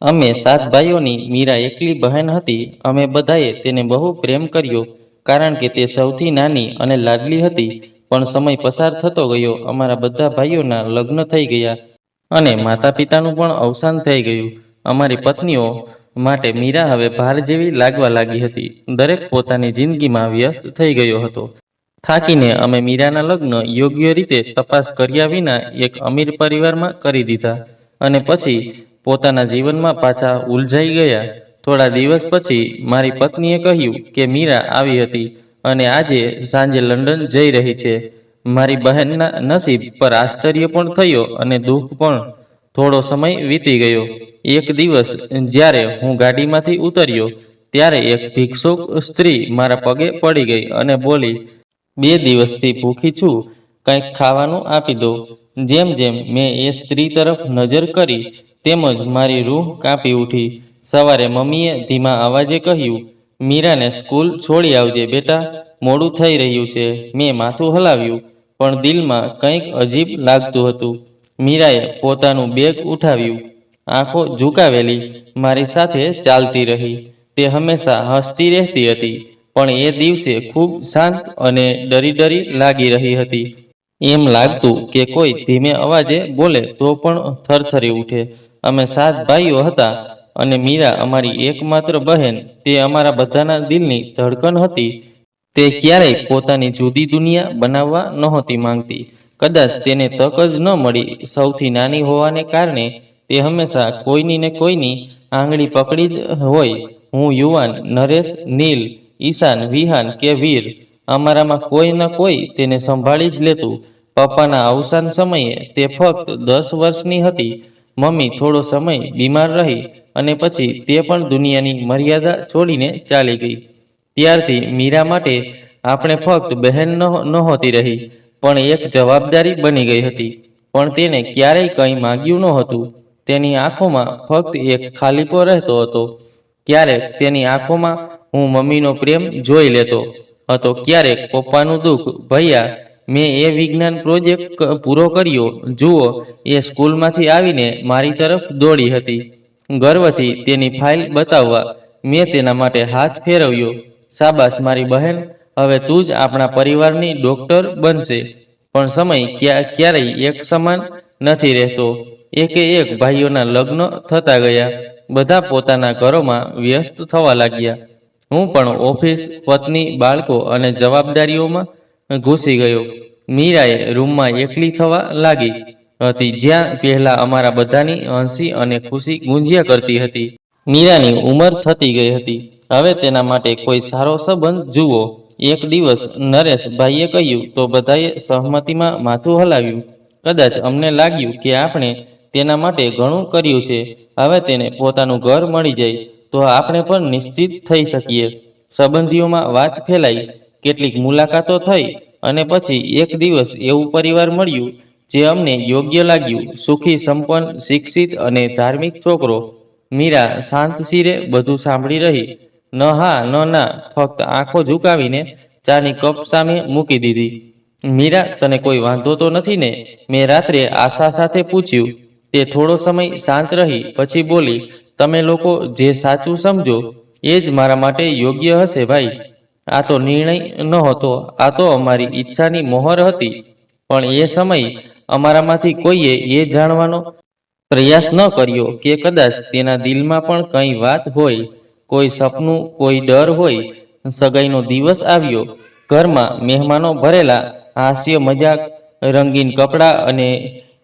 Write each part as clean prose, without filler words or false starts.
અમે સાત ભાઈઓની મીરા એકલી બહેન હતી. અમે બધાએ તેને બહુ પ્રેમ કર્યો, કારણ કે તે સૌથી નાની અને લાડલી હતી. પણ સમય પસાર થતો ગયો, અમારા બધા ભાઈઓના લગ્ન થઈ ગયા અને માતા પિતાનું પણ અવસાન થઈ ગયું. અમારી પત્નીઓ માટે મીરા હવે ભાર જેવી લાગવા લાગી હતી. દરેક પોતાની જિંદગીમાં વ્યસ્ત થઈ ગયો હતો. થાકીને અમે મીરાના લગ્ન યોગ્ય રીતે તપાસ કર્યા વિના એક અમીર પરિવારમાં કરી દીધા અને પછી પોતાના જીવનમાં પાછા ઉલઝાઈ ગયા. થોડા દિવસ પછી મારી પત્નીએ કહ્યું કે મીરા આવી હતી અને આજે સાંજે લંડન જઈ રહી છે. મારી બહેનના નસીબ પર આશ્ચર્ય પણ થયો અને દુઃખ પણ. થોડો સમય વીતી ગયો. એક દિવસ જ્યારે હું ગાડીમાંથી ઉતર્યો, ત્યારે એક ભિક્ષુક સ્ત્રી મારા પગે પડી ગઈ અને બોલી, 2 દિવસથી ભૂખી છું, કંઈક ખાવાનું આપી દો. જેમ જેમ મેં એ સ્ત્રી તરફ નજર કરી, તેમજ મારી રૂહ કાંપી ઉઠી. સવારે મમ્મીએ ધીમા અવાજે કહ્યું, મીરાને સ્કૂલ છોડી આવજે બેટા, મોડું થઈ રહ્યું છે. મેં માથું હલાવ્યું, પણ દિલમાં કંઈક અજીબ લાગતું હતું. મીરાએ પોતાનું બેગ ઉઠાવ્યું, આંખો ઝુકાવેલી, મારી સાથે ચાલતી રહી. તે હંમેશા હસતી રહેતી હતી, પણ એ દિવસે ખૂબ શાંત અને ડરી ડરી લાગી રહી હતી. એમ લાગતું કે કોઈ ધીમે અવાજે બોલે તો પણ થરથરી ઉઠે. અમે 7 ભાઈઓ હતા અને મીરા અમારી એકમાત્ર બહેન. તે અમારા બધાના દિલની ધડકન હતી. તે ક્યારેય પોતાની જુદી દુનિયા બનાવવા નહોતી માંગતી. કદાચ તેને તક જ ન મળી. સૌથી નાની હોવાને કારણે તે હંમેશા કોઈની ને કોઈની આંગળી પકડી જ હોય. હું યુવાન, નરેશ, નીલ, ઈશાન, વિહાન કે વીર, અમારામાં કોઈ ન કોઈ તેને સંભાળી જ લેતું. પપ્પાના અવસાન સમયે તે ફક્ત 10 વર્ષની હતી. મમ્મી થોડો સમય બીમાર રહી અને પછી તે પણ દુનિયાની મર્યાદા છોડીને ચાલી ગઈ. ત્યારથી મીરા માટે આપણે ફક્ત બહેન નહોતી રહી, પણ એક જવાબદારી બની ગઈ હતી. પણ તેને ક્યારેય કંઈ માંગ્યું નહોતું. તેની આંખોમાં ફક્ત એક ખાલીપો રહેતો હતો. ક્યારેક તેની આંખોમાં હું મમ્મીનો પ્રેમ જોઈ લેતો હતો, ક્યારેક પપ્પાનું દુઃખ. ભૈયા, મેં એ વિજ્ઞાન પ્રોજેક્ટ પૂરો કર્યો, જુઓ. એ સ્કૂલમાંથી આવીને મારી તરફ દોડી હતી, ગર્વથી તેની ફાઇલ બતાવવા. મેં તેના માટે હાથ ફેરવ્યો. શાબાશ મારી બહેન, હવે તું જ આપણા પરિવારની ડોક્ટર બનશે. પણ સમય ક્યારેય એક સમાન નથી રહેતો. એકે એક ભાઈઓના લગ્ન થતા ગયા. બધા પોતાના ઘરોમાં વ્યસ્ત થવા લાગ્યા. હું પણ ઓફિસ, પત્ની, બાળકો અને જવાબદારીઓમાં ઘૂસી ગયો. મીરાએ રૂમમાં એકલી થવા લાગી હતી, જ્યાં પહેલા અમારા બધાની હસી અને ખુશી ગુંજ્યા કરતી હતી. મીરાની ઉંમર થતી ગઈ હતી. હવે તેના માટે કોઈ સારો સંબંધ જુઓ. એક દિવસ નરેશ ભાઈએ કહ્યું તો બધાએ સહમતીમાં માથું હલાવ્યું. કદાચ અમને લાગ્યું કે આપણે તેના માટે ઘણું કર્યું છે. હવે તેને પોતાનું ઘર મળી જાય તો આપણે પણ નિશ્ચિત થઈ શકીએ. સંબંધીઓમાં વાત ફેલાઈ, કેટલીક મુલાકાતો થઈ અને પછી એક દિવસ એવું પરિવાર મળ્યું જે અમને યોગ્ય લાગ્યું. સુખી, સંપન્ન, શિક્ષિત અને ધાર્મિક છોકરો. મીરા શાંત શિરે બધું સાંભળી રહી. ન હા ન ના, ફક્ત આંખો ઝુકાવીને ચાની કપ સામે મૂકી દીધી. મીરા, તને કોઈ વાંધો તો નથી ને? મેં રાત્રે આશા સાથે પૂછ્યું. તે થોડો સમય શાંત રહી, પછી બોલી, તમે લોકો જે સાચું સમજો એ જ મારા માટે યોગ્ય હશે ભાઈ. આ તો નિર્ણય નહોતો, આ તો અમારી ઈચ્છાની મોહર હતી. પણ એ સમય અમારામાંથી કોઈએ એ જાણવાનો પ્રયાસ ન કર્યો કે કદાચ તેના દિલમાં પણ કંઈ વાત હોય, કોઈ સપનું, કોઈ ડર હોય. સગાઈનો દિવસ આવ્યો. ઘરમાં મહેમાનો ભરેલા. હાસ્ય, મજાક, રંગીન કપડાં અને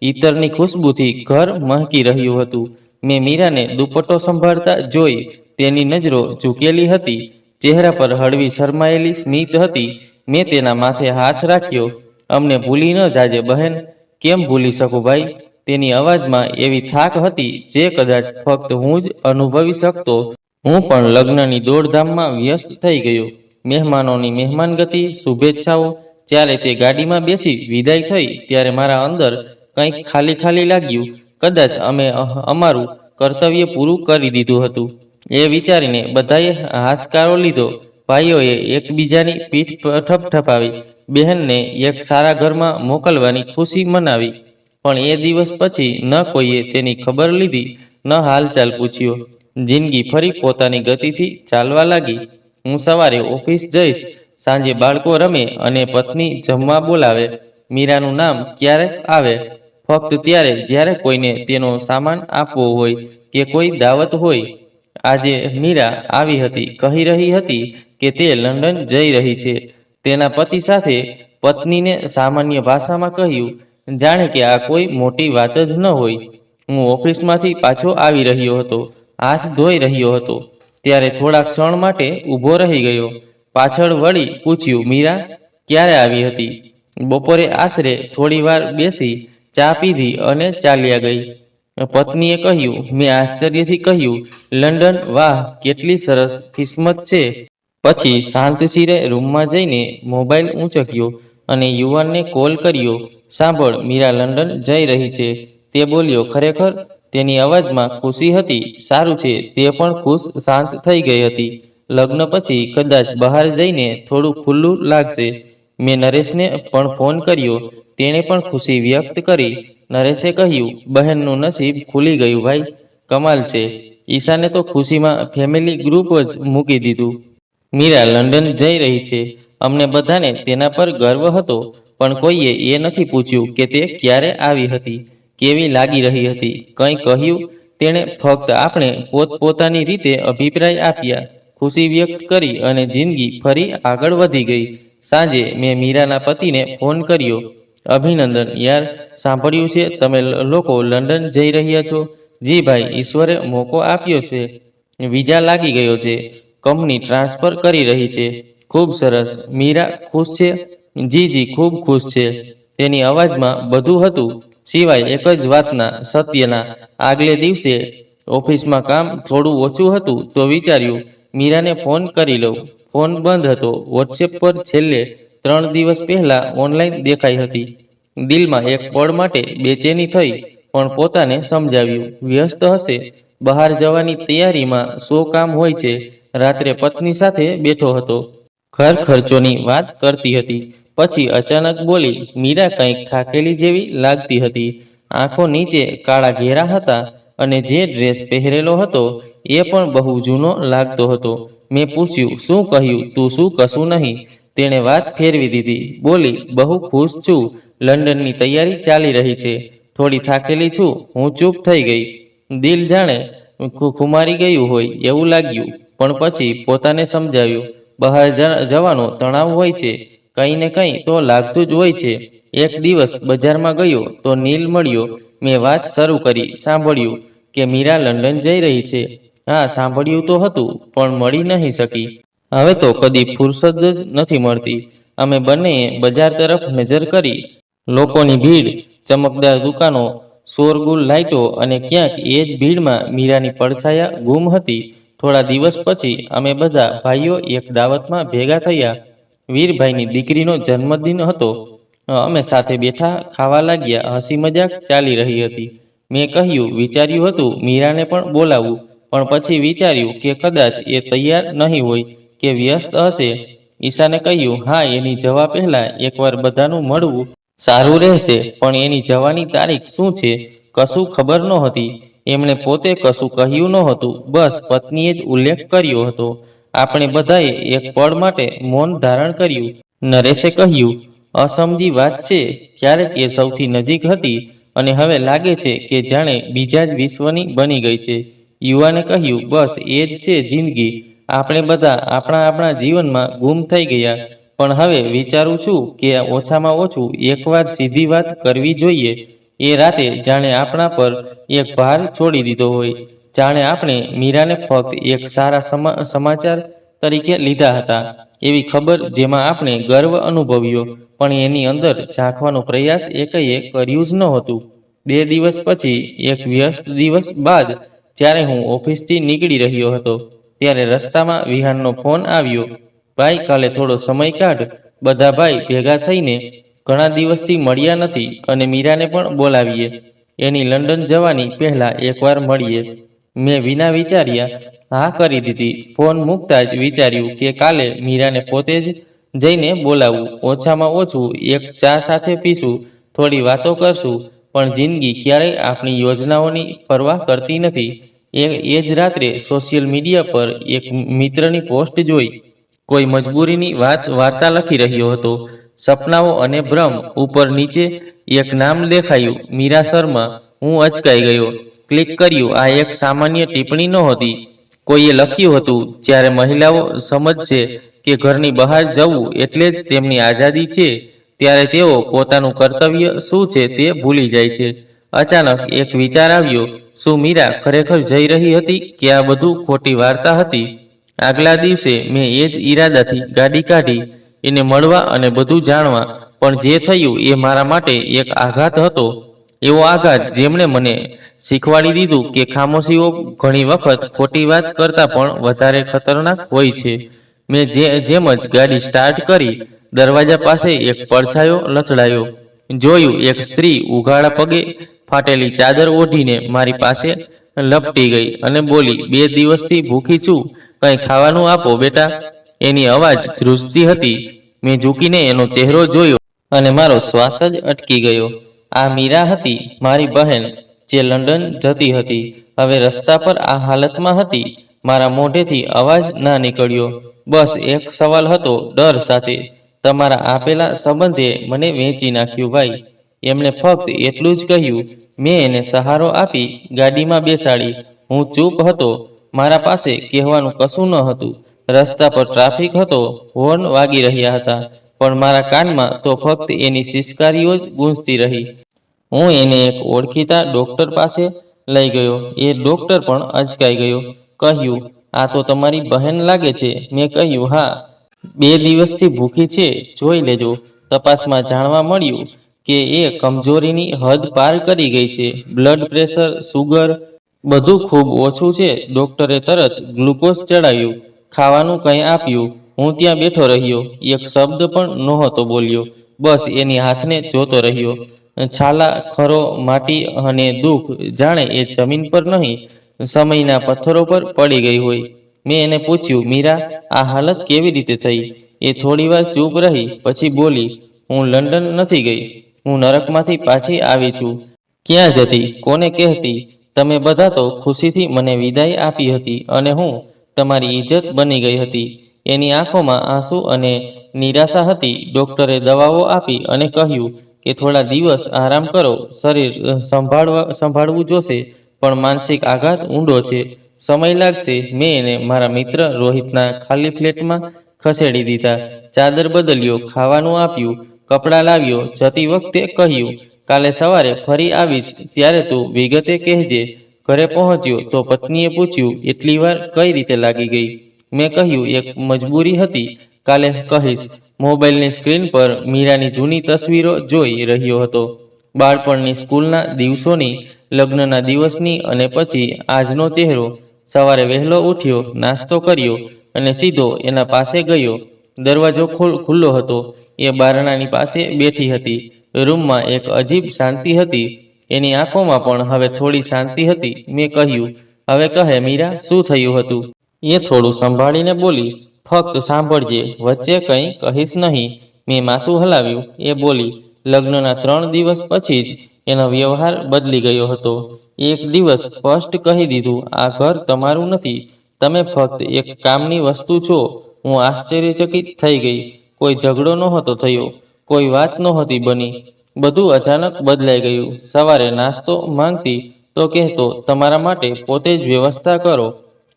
ઈતરની ખુશ્બુથી ઘર મહકી રહ્યું હતું. મેં મીરાને દુપટ્ટો સંભાળતા જોઈ. તેની નજરો ઝૂકેલી હતી, ચહેરા પર હળવી શરમાયેલી સ્મિત હતી. મેં તેના માથે હાથ રાખ્યો. અમને ભૂલી ન જાજે બહેન. કેમ ભૂલી શકું ભાઈ? તેની અવાજમાં એવી થાક હતી જે કદાચ ફક્ત હું જ અનુભવી શકતો. હું પણ લગ્નની દોડધામમાં વ્યસ્ત થઈ ગયો. મહેમાનોની મહેમાનગતિ, શુભેચ્છાઓ. જ્યારે તે ગાડીમાં બેસી વિદાય થઈ, ત્યારે મારા અંદર કંઈક ખાલી ખાલી લાગ્યું. કદાચ અમે અમારું કર્તવ્ય પૂરું કરી દીધું હતું. એ વિચારીને બધાએ હાશકારો લીધો. ભાઈઓએ એકબીજાની પીઠ ઠપઠપાવી. બહેનને એક સારા ઘરમાં મોકલવાની ખુશી મનાવી. પણ એ દિવસ પછી ન કોઈએ તેની ખબર લીધી, ન હાલચાલ પૂછ્યો. જિંદગી ફરી પોતાની ગતિથી ચાલવા લાગી. હું સવારે ઓફિસ જઈશ, સાંજે બાળકો રમે અને પત્ની જમવા બોલાવે. મીરાનું નામ ક્યારેક આવે, ફક્ત ત્યારે જ્યારે કોઈને તેનો સામાન આપવો હોય કે કોઈ દાવત હોય. આજે મીરા આવી હતી, કહી રહી હતી કે તે લંડન જઈ રહી છે તેના પતિ સાથે. પત્નીને સામાન્ય ભાષામાં કહ્યું, જાણે કે આ કોઈ મોટી વાત જ ન હોય. હું ઓફિસમાંથી પાછો આવી રહ્યો હતો, હાથ ધોઈ રહ્યો હતો, ત્યારે થોડા ક્ષણ માટે ઊભો રહી ગયો. પાછળ વળી પૂછ્યું, મીરા ક્યારે આવી હતી? બપોરે આશરે થોડી વાર બેસી, ચા પીધી અને ચાલ્યા ગઈ. પત્નીએ કહ્યું. મેં આશ્ચર્યથી કહ્યું, લંડન? વાહ, કેટલી સરસ કિસ્મત છે. પછી શાંત શિરે રૂમમાં જઈને મોબાઈલ ઊંચક્યો અને યુવાનને કોલ કર્યો. સાંભળ, મીરા લંડન જઈ રહી છે, તે બોલ્યો. ખરેખર? તેની અવાજમાં ખુશી હતી. સારું છે. તે પણ ખુશ શાંત થઈ ગઈ હતી. લગ્ન પછી કદાચ બહાર જઈને થોડું ખુલ્લું લાગશે. મેં નરેશને પણ ફોન કર્યો, તેણે પણ ખુશી વ્યક્ત કરી. નરેશે કહ્યું, બહેનનું નસીબ ખુલી ગયું ભાઈ, કમાલ છે. ઈશાને તો ખુશીમાં ફેમિલી ગ્રુપ જ મૂકી દીધું. મીરા લંડન જઈ રહી છે, અમને બધાને તેના પર ગર્વ હતો, પણ કોઈએ એ નથી પૂછ્યું કે તે ક્યારે આવી હતી, કેવી લાગી રહી હતી, કંઈ કહ્યું. તેણે ફક્ત આપણે પોતપોતાની રીતે અભિપ્રાય આપ્યા, ખુશી વ્યક્ત કરી અને જિંદગી ફરી આગળ વધી ગઈ. સાંજે મેં મીરાના પતિને ફોન કર્યો. અભિનંદન યાર, સાંભળ્યું છે તમે લોકો લંડન જઈ રહ્યા છો? જી ભાઈ, ઈશ્વરે મોકો આપ્યો છે, વિઝા લાગી ગયો છે, કંપની ટ્રાન્સફર કરી રહી છે. ખૂબ સરસ. મીરા ખુશ છે? જી જી, ખૂબ ખુશ છે. તેની અવાજમાં બધું હતું, સિવાય એક જ વાતના, સત્યના. આગલે દિવસે ઓફિસમાં કામ થોડું ઓછું હતું તો વિચાર્યું મીરાને ફોન કરી લઉં. ફોન બંધ હતો. વોટ્સએપ પર છેલ્લે 3 દિવસ પહેલા ઓનલાઈન દેખાઈ હતી. દિલમાં એક પળ માટે બેચેની થઈ, પણ પોતાને સમજાવ્યું, વ્યસ્ત હશે, બહાર જવાની તૈયારીમાં 100 કામ હોય છે. રાત્રે પત્ની સાથે બેઠો હતો, ઘર ખર્ચોની વાત કરતી હતી. પછી અચાનક બોલી, મીરા કંઈક થાકેલી જેવી લાગતી હતી. આંખો નીચે કાળા ઘેરા હતા અને જે ડ્રેસ પહેરેલો હતો એ પણ બહુ જૂનો લાગતો હતો. મેં પૂછ્યું, શું કહ્યું? તું શું? કશું નહીં. તેણે વાત ફેરવી દીધી. બોલી, બહુ ખુશ છું, લંડનની તૈયારી ચાલી રહી છે, થોડી થાકેલી છું. હું ચૂપ થઈ ગઈ. દિલ જાણે ખુમારી ગયું હોય એવું લાગ્યું, પણ પછી પોતાને સમજાવ્યું, બહાર જવાનો તણાવ હોય છે, કંઈ ને કંઈ તો લાગતું જ હોય છે. એક દિવસ બજારમાં ગયો તો નીલ મળ્યો. મેં વાત શરૂ કરી, સાંભળ્યું કે મીરા લંડન જઈ રહી છે? હા, સાંભળ્યું તો હતું, પણ મળી નહીં શકી. હવે તો કદી ફુરસદ જ નથી મળતી. અમે બંનેએ બજાર તરફ નજર કરી. લોકોની ભીડ, ચમકદાર દુકાનો, શોરગુલ લાઇટો, અને ક્યાંક એ જ ભીડમાં મીરાની પડછાયા ગુમ હતી. થોડા દિવસ પછી અમે બધા ભાઈઓ એક દાવતમાં ભેગા થયા. વીરભાઈની દીકરીનો જન્મદિન હતો. અમે સાથે બેઠા, ખાવા લાગ્યા, હસી મજાક ચાલી રહી હતી. મેં કહ્યું, વિચાર્યું હતું મીરાને પણ બોલાવું, પણ પછી વિચાર્યું કે કદાચ એ તૈયાર નહીં હોય કે વ્યસ્ત હશે. ઈશાને કહ્યું, હા, એની જવા પહેલા એકવાર બધાનું મળવું સારું રહેશે. પણ એની જવાની તારીખ શું છે કશું ખબર નહોતી. એમણે પોતે કશું કહ્યું નહોતું, બસ પત્નીએ જ ઉલ્લેખ કર્યો હતો. આપણે બધાએ એક પળ માટે મૌન ધારણ કર્યું. નરેશે કહ્યું, અસમજી વાત છે, ક્યારેક એ સૌથી નજીક હતી અને હવે લાગે છે કે જાણે બીજા જ વિશ્વની બની ગઈ છે. યુવાને કહ્યું, બસ એ જ છે જિંદગી. આપણે બધા આપણા જીવનમાં ગુમ થઈ ગયા, પણ હવે વિચારું છું કે ઓછામાં ઓછું એકવાર સીધી વાત કરવી જોઈએ. એ રાતે જાણે આપણા પર એક ભાર છોડી દીધો હોય, જાણે આપણે મીરાને ફક્ત એક સારા સમાચાર તરીકે લીધા હતા, એવી ખબર જેમાં આપણે ગર્વ અનુભવ્યો, પણ એની અંદર ઝાંખવાનો પ્રયાસ એકેય કર્યું જ નહોતું. 2 દિવસ પછી, એક વ્યસ્ત દિવસ બાદ, જ્યારે હું ઓફિસથી નીકળી રહ્યો હતો, ત્યારે રસ્તામાં વિહાનનો ફોન આવ્યો. ભાઈ, કાલે થોડો સમય કાઢ, બધા ભાઈ ભેગા થઈને. ઘણા દિવસથી મળ્યા નથી અને મીરાને પણ બોલાવીએ. એની લંડન જવાની પહેલા એકવાર મળીએ. મેં વિના વિચાર્યા હા કરી દીધી. ફોન મૂકતા જ વિચાર્યું કે કાલે મીરાને પોતે જ જઈને બોલાવું. ઓછામાં ઓછું એક ચા સાથે પીશું, થોડી વાતો કરશું, પણ જિંદગી ક્યારેય આપણી યોજનાઓની પરવા કરતી નથી. એ જ રાત્રે સોશિયલ મીડિયા પર એક મિત્રની પોસ્ટ જોઈ. કોઈ મજબૂરીની વાર્તા લખી રહ્યો હતો. સપનાઓ અને ભ્રમ ઉપર નીચે એક નામ દેખાયું, મીરા શર્મા. હું અચકાઈ ગયો. ક્લિક કર્યું. આ એક સામાન્ય ટિપ્પણી નહોતી. કોઈએ લખ્યું હતું, જ્યારે મહિલાઓ સમજશે કે ઘરની બહાર જવું એટલે જ તેમની આઝાદી છે, ત્યારે તેઓ પોતાનું કર્તવ્ય શું છે તે ભૂલી જાય છે. અચાનક એક વિચાર આવ્યો, શું મીરા ખરેખર જઈ રહી હતી કે આ બધું ખોટી વાર્તા હતી? આગલા દિવસે મેં એ જ ઈરાદાથી ગાડી કાઢી, એને મળવા અને બધું જાણવા. પણ જે થયું એ મારા માટે એક આઘાત હતો. એવો આઘાત જેમણે મને શીખવાડી દીધું કે ખામોશીઓ ઘણી વખત ખોટી વાત કરતાં પણ વધારે ખતરનાક હોય છે. મેં જેમ જ ગાડી સ્ટાર્ટ કરી, દરવાજા પાસે એક પડછાયો લથડાયો. જોયું, એક સ્ત્રી ઉઘાડા પગે ફાટેલી ચાદર ઓઢીને મારી પાસે લપટી ગઈ અને બોલી, 2 દિવસથી ભૂખી છું, કંઈ ખાવાનું આપો બેટા. એની અવાજ ધ્રુજતી હતી. મેં ઝૂકીને એનો ચહેરો જોયો અને મારો શ્વાસ જ અટકી ગયો. આ મીરા હતી, મારી બહેન, જે લંડન જતી હતી. હવે રસ્તા પર આ હાલતમાં હતી. મારા મોઢેથી અવાજ ના નીકળ્યો. બસ એક સવાલ હતો, ડર સાથે. તમારા આપેલા સંબંધે મને વેચી નાખ્યું ભાઈ. એમણે ફક્ત એટલું જ કહ્યું. મેં એને સહારો આપી, ગાડીમાં બેસાડી. હું ચૂપ હતો. મારા પાસે કહેવાનું કશું ન હતું. રસ્તા પર ટ્રાફિક હતો, હોર્ન વાગી રહ્યા હતા, પણ મારા કાનમાં તો ફક્ત એની સિસકારીઓ જ ગૂંજતી રહી. હું એને એક ઓળખીતા ડૉક્ટર પાસે લઈ ગયો. એ ડૉક્ટર પણ અચકાઈ ગયો. કહ્યું, આ તો તમારી બહેન લાગે છે. મેં કહ્યું, હા, 2 દિવસથી ભૂખી છે, જોઈ લેજો. તપાસમાં જાણવા મળ્યું કે એ કમજોરીની હદ પાર કરી ગઈ છે. બ્લડ પ્રેશર, સુગર, બધું ખૂબ ઓછું છે. ડૉક્ટરે તરત ગ્લુકોઝ ચડાવ્યું, ખાવાનું કંઈ આપ્યું. હું ત્યાં બેઠો રહ્યો, એક શબ્દ પણ નહોતો બોલ્યો. બસ એની હાથને જોતો રહ્યો. છાલા, ખરો, માટી અને દુઃખ જાણે એ જમીન પર નહીં, સમયના પથ્થરો પર પડી ગઈ હોય. મેં એને પૂછ્યું, મીરા, આ હાલત કેવી રીતે થઈ? એ થોડીવાર ચૂપ રહી, પછી બોલી, હું લંડન નથી ગઈ. હું નરકમાંથી પાછી આવી છું. ક્યાં જતી? કોને કહેતી? તમે બધા તો ખુશીથી મને વિદાય આપી હતી અને હું તમારી ઇજ્જત બની ગઈ હતી. એની આંખોમાં આંસુ અને નિરાશા હતી. ડૉક્ટરે દવાઓ આપી અને કહ્યું કે થોડા દિવસ આરામ કરો. શરીર સંભાળવું જોશે, પણ માનસિક આઘાત ઊંડો છે. સમય લાગશે. મેં એને મારા મિત્ર રોહિતના ખાલી ફ્લેટમાં ખસેડી દીધા. ચાદર બદલ્યો, ખાવાનું આપ્યું, કપડાં લાવ્યો. જતી વખતે કહ્યું, કાલે સવારે ફરી આવીશ, ત્યારે તું વિગતે કહેજે. ઘરે પહોંચ્યો તો પત્નીએ પૂછ્યું, એટલી વાર કઈ રીતે લાગી ગઈ? મેં કહ્યું, એક મજબૂરી હતી, કાલે કહીશ. મોબાઈલની સ્ક્રીન પર મીરાની જૂની તસવીરો જોઈ રહ્યો હતો. બાળપણની, સ્કૂલના દિવસોની, લગ્નના દિવસની અને પછી આજનો ચહેરો. સવારે વહેલો ઉઠ્યો, નાસ્તો કર્યો અને સીધો એના પાસે ગયો. દરવાજો ખુલ્લો હતો. એ બારણાની પાસે બેઠી હતી. રૂમમાં એક અજીબ શાંતિ હતી. એની આંખોમાં પણ હવે થોડી શાંતિ હતી. મેં કહ્યું, હવે કહે મીરા, શું થયું હતું? એ થોડું સંભાળીને બોલી, ફક્ત સાંભળજે, વચ્ચે કંઈ કહીશ નહીં. મેં માથું હલાવ્યું. એ બોલી, લગ્નના 3 દિવસ પછી જ એનો વ્યવહાર બદલી ગયો હતો. એક દિવસ સ્પષ્ટ કહી દીધું, આ ઘર તમારું નથી, તમે ફક્ત એક કામની વસ્તુ છો. હું આશ્ચર્યચકિત થઈ ગઈ. કોઈ ઝઘડો નહોતો થયો, કોઈ વાત નહોતી બની. બધું અચાનક બદલાઈ ગયું. સવારે નાસ્તો માંગતી તો કહેતો, તમારા માટે પોતે જ વ્યવસ્થા કરો.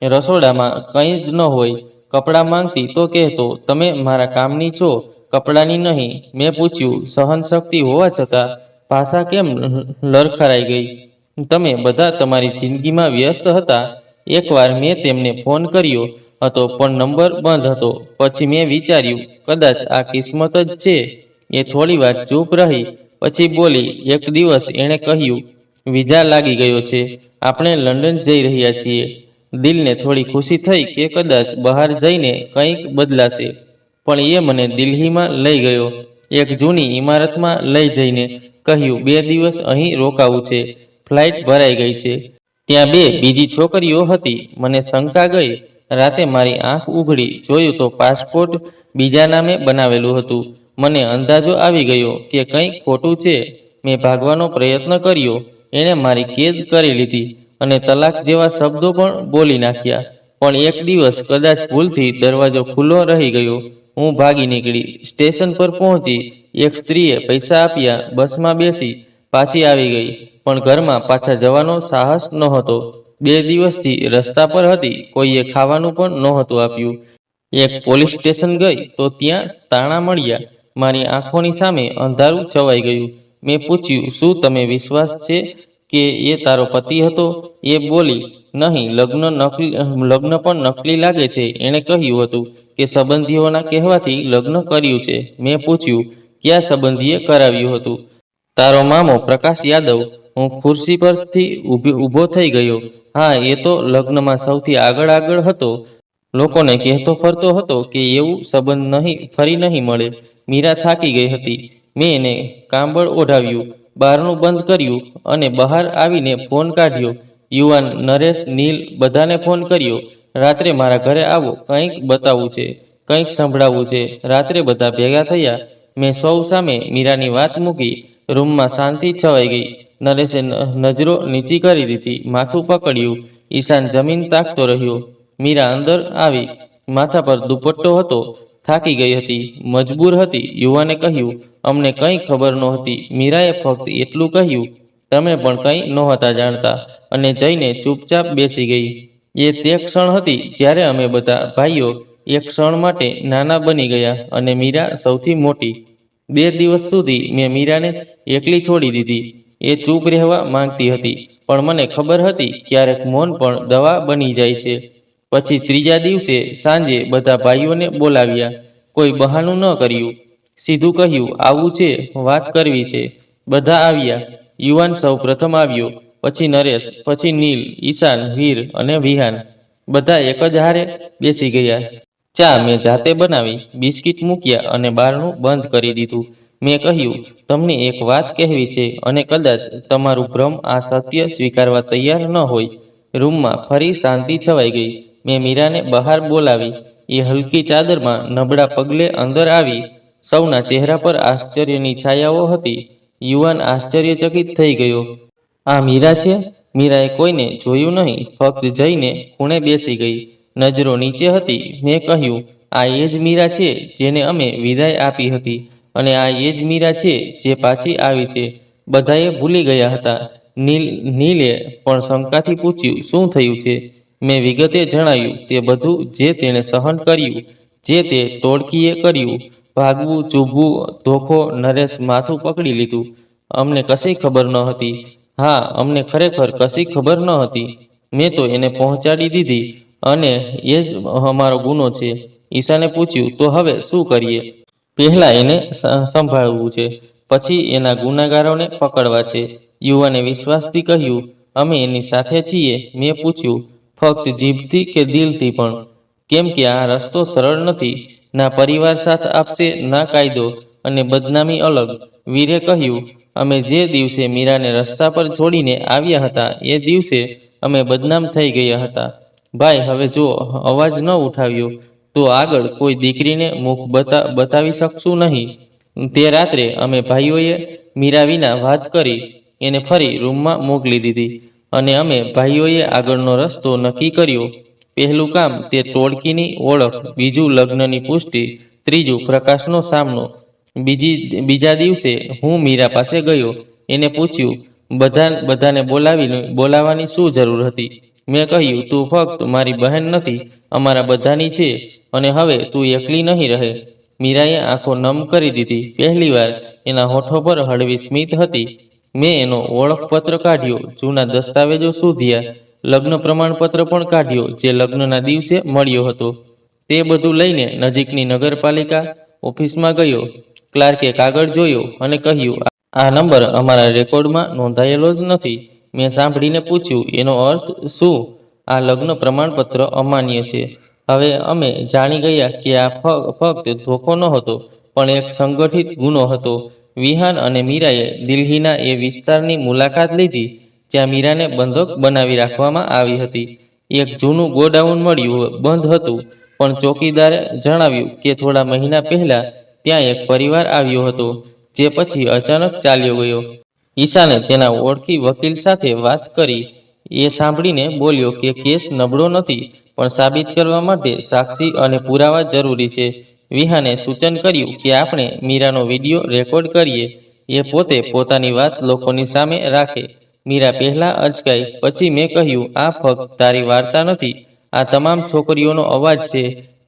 રસોડામાં કંઈ જ ન હોય. કપડાં માંગતી તો કહેતો, તમે મારા કામની છો, કપડાની નહીં. મેં પૂછ્યું, સહનશક્તિ હોવા છતાં ભાષા કેમ લરખરાઈ ગઈ? તમે બધા તમારી જિંદગીમાં વ્યસ્ત હતા. એકવાર મેં તેમને ફોન કર્યો હતો, પણ નંબર બંધ હતો. પછી મેં વિચાર્યું, કદાચ આ કિસ્મત જ છે. એ થોડીવાર ચૂપ રહી, પછી બોલી, એક દિવસ એણે કહ્યું, વિઝા લાગી ગયો છે, આપણે લંડન જઈ રહ્યા છીએ. દિલને થોડી ખુશી થઈ કે કદાચ બહાર જઈને કંઈક બદલાશે. પણ એ મને દિલ્હીમાં લઈ ગયો. એક જૂની ઇમારતમાં લઈ જઈને કહ્યું, 2 દિવસ અહીં રોકાવું છે. ફ્લાઇટ ભરાઈ ગઈ છે. ત્યાં 2 બીજી છોકરીઓ હતી. મને શંકા ગઈ. રાતે મારી આંખ ઉઘડી, જોયું તો પાસપોર્ટ બીજા નામે બનાવેલું હતું. મને અંદાજો આવી ગયો કે કંઈક ખોટું છે. મેં ભાગવાનો પ્રયત્ન કર્યો. એણે મારી કેદ કરી લીધી અને તલાક જેવા શબ્દો પણ બોલી નાખ્યા. પણ એક દિવસ કદાચ ભૂલથી દરવાજો ખુલ્લો રહી ગયો. હું ભાગી નીકળી. સ્ટેશન પર પહોંચી. એક સ્ત્રીએ પૈસા આપ્યા. બસમાં બેસી. પાછી આવી ગઈ. પણ ઘરમાં પાછા જવાનો સાહસ નહોતો. 2 દિવસથી રસ્તા પર હતી. કોઈએ ખાવાનું પણ નહોતું આપ્યું. એક પોલીસ સ્ટેશન ગઈ તો ત્યાં તાળા મળ્યા. મારી આંખોની સામે અંધારું છવાઈ ગયું. મેં પૂછ્યું, શું તમે વિશ્વાસ છે કે એ તારો પતિ હતો? એ બોલી, નહીં, લગ્ન પણ નકલી લાગે છે. એણે કહ્યું હતું કે સંબંધીઓના કહેવાથી લગ્ન કર્યું છે. મેં પૂછ્યું, કયા સંબંધીએ કરાવ્યું હતું? તારો મામો પ્રકાશ યાદવ. હું ખુરશી પરથી ઊભો થઈ ગયો. હા, એ તો લગ્નમાં સૌથી આગળ હતો. લોકોને કહેતો ફરતો હતો કે એવું સંબંધ ફરી નહીં મળે. મીરા થાકી ગઈ હતી. મેં એને કાંબળ ઓઢાવ્યું, બારણું બંધ કર્યું અને બહાર આવીને ફોન કાઢ્યો. યુવાન, નરેશ, નીલ, બધાને ફોન કર્યો. રાત્રે મારા ઘરે આવો, કંઈક બતાવવું છે, કંઈક સંભળાવવું છે. રાત્રે બધા ભેગા થયા. મેં સૌ સામે મીરાની વાત મૂકી. રૂમમાં શાંતિ છવાઈ ગઈ. નરેશે નજરો નીચી કરી દીધી, માથું પકડ્યું. ઈશાન જમીન તાકતો રહ્યો. મીરા અંદર આવી. માથા પર દુપટ્ટો હતો. થાકી ગઈ હતી, મજબૂર હતી. યુવાને કહ્યું, અમને કંઈ ખબર નહોતી. મીરાએ ફક્ત એટલું કહ્યું, તમે પણ કંઈ નહોતા જાણતા, અને જઈને ચૂપચાપ બેસી ગઈ. એ તે ક્ષણ હતી જ્યારે અમે બધા ભાઈઓ એક ક્ષણ માટે નાના બની ગયા અને મીરા સૌથી મોટી. 2 દિવસ સુધી મેં મીરાને એકલી છોડી દીધી. એ ચૂપ રહેવા માંગતી હતી, પણ મને ખબર હતી ક્યારેક મૌન પણ દવા બની જાય છે. પછી 3જા દિવસે સાંજે બધા ભાઈઓને બોલાવ્યા. કોઈ બહાનું ન કર્યું. સીધું કહ્યું, આવવું છે, વાત કરવી છે. બધા આવ્યા. યુવાન સૌ પ્રથમ આવ્યો, પછી નરેશ, પછી નીલ, ઈશાન, વીર અને વિહાન. બધા એક જ હારે બેસી ગયા. ચા મેં જાતે બનાવી. બિસ્કિટ મૂક્યા અને બારણું બંધ કરી દીધું. મેં કહ્યું, તમને એક વાત કહેવી છે અને કદાચ તમારું ભ્રમ આ સત્ય સ્વીકારવા તૈયાર ન હોય. રૂમમાં ફરી શાંતિ છવાઈ ગઈ. મેં મીરાને બહાર બોલાવી. એ હલકી ચાદરમાં નબળા પગલે અંદર આવી. સૌના ચહેરા પર આશ્ચર્યની છાયાઓ હતી. યુવાન આશ્ચર્યચકિત થઈ ગયો. આ મીરા છે? મીરાએ કોઈને જોયું નહીં, ફક્ત જઈને ખૂણે બેસી ગઈ. નજરો નીચે હતી. મેં કહ્યું, આ એ જ મીરા છે જેને અમે વિદાય આપી હતી, અને આ એ જ મીરા છે જે પાછી આવી છે. બધાએ ભૂલી ગયા હતા. નીલે પણ શંકાથી પૂછ્યું, શું થયું છે? મેં વિગતે જણાવ્યું તે બધું, જે તેણે સહન કર્યું, જે તે ટોળકીએ કર્યું, ભાગવું, ચૂભવું, ધોખો. નરેશ માથું પકડી લીધું. અમને કશી ખબર ન હતી. હા, અમને ખરેખર કશી ખબર ન હતી. મેં તો એને પહોંચાડી દીધી અને એ જ અમારો ગુનો છે. ઈશાને પૂછ્યું, તો હવે શું કરીએ? પહેલા એને સંભાળવું છે, પછી એના ગુનેગારોને પકડવા છે. યુવાને વિશ્વાસથી કહ્યું, અમે એની સાથે છીએ. મેં પૂછ્યું, ફક્ત જીભથી કે દિલથી પણ? કેમ કે આ રસ્તો સરળ નથી. ના પરિવાર સાથ આપશે, ના કાયદો, અને બદનામી અલગ. વીરે કહ્યું, અમે જે દિવસે મીરાને રસ્તા પર છોડીને આવ્યા હતા એ દિવસે અમે બદનામ થઈ ગયા હતા. ભાઈ, હવે જો અવાજ ન ઉઠાવ્યો તો આગળ કોઈ દીકરીને મુખ બતાવી શકશું નહીં. તે રાત્રે અમે ભાઈઓએ મીરા વિના વાત કરી. એને ફરી રૂમમાં મોકલી દીધી અને અમે ભાઈઓએ આગળનો રસ્તો નક્કી કર્યો. પહેલું કામ તે ટોળકીની ઓળખ, બીજું લગ્નની પુષ્ટિ, ત્રીજું પ્રકાશનો સામનો. બીજા દિવસે હું મીરા પાસે ગયો. એને પૂછ્યું, બધાને બોલાવવાની શું જરૂર હતી? મેં કહ્યું, તું ફક્ત મારી બહેન નથી, અમારા બધાની છે, અને હવે તું એકલી નહીં રહે. મીરાએ આંખો નમ કરી દીધી. પહેલીવાર એના હોઠો પર હળવી સ્મિત હતી. મેં એનો ઓળખપત્ર કાઢ્યો, જૂના દસ્તાવેજો શોધ્યા, લગ્ન પ્રમાણપત્ર પણ કાઢ્યો જે લગ્નના દિવસે મળ્યો હતો. તે બધું લઈને નજીકની નગરપાલિકા ઓફિસમાં ગયો. ક્લાર્કે કાગળ જોયો અને કહ્યું, આ નંબર અમારા રેકોર્ડમાં નોંધાયેલો જ નથી. મેં સાંભળીને પૂછ્યું, એનો અર્થ શું? આ લગ્ન પ્રમાણપત્ર અમાન્ય છે. હવે અમે જાણી ગયા કે આ ફક્ત ધોખો નહોતો, પણ એક સંગઠિત ગુનો હતો. વિહાન અને મીરાએ દિલ્હીના એ વિસ્તારની મુલાકાત લીધી જ્યાં મીરાને બંધક બનાવી રાખવામાં આવી હતી. એક જૂનું ગોડાઉન મળ્યું, બંધ હતું, પણ ચોકીદારે જણાવ્યું કે થોડા મહિના પહેલા ત્યાં એક પરિવાર આવ્યો હતો, જે પછી અચાનક ચાલ્યો ગયો. ઈશાને તેના ઓળખી વકીલ સાથે વાત કરી. એ સાંભળીને બોલ્યો કે કેસ નબળો નથી, પણ સાબિત કરવા માટે સાક્ષી અને પુરાવા જરૂરી છે. વિહાને સૂચન કર્યું કે આપણે મીરાનો વિડીયો રેકોર્ડ કરીએ. એ પોતે પોતાની વાત લોકોની સામે રાખે. મીરા પહેલા અચકાઈ, પછી મેં કહ્યું, આ ફક્ત તારી વાર્તા નથી, આ તમામ છોકરીઓનો અવાજ છે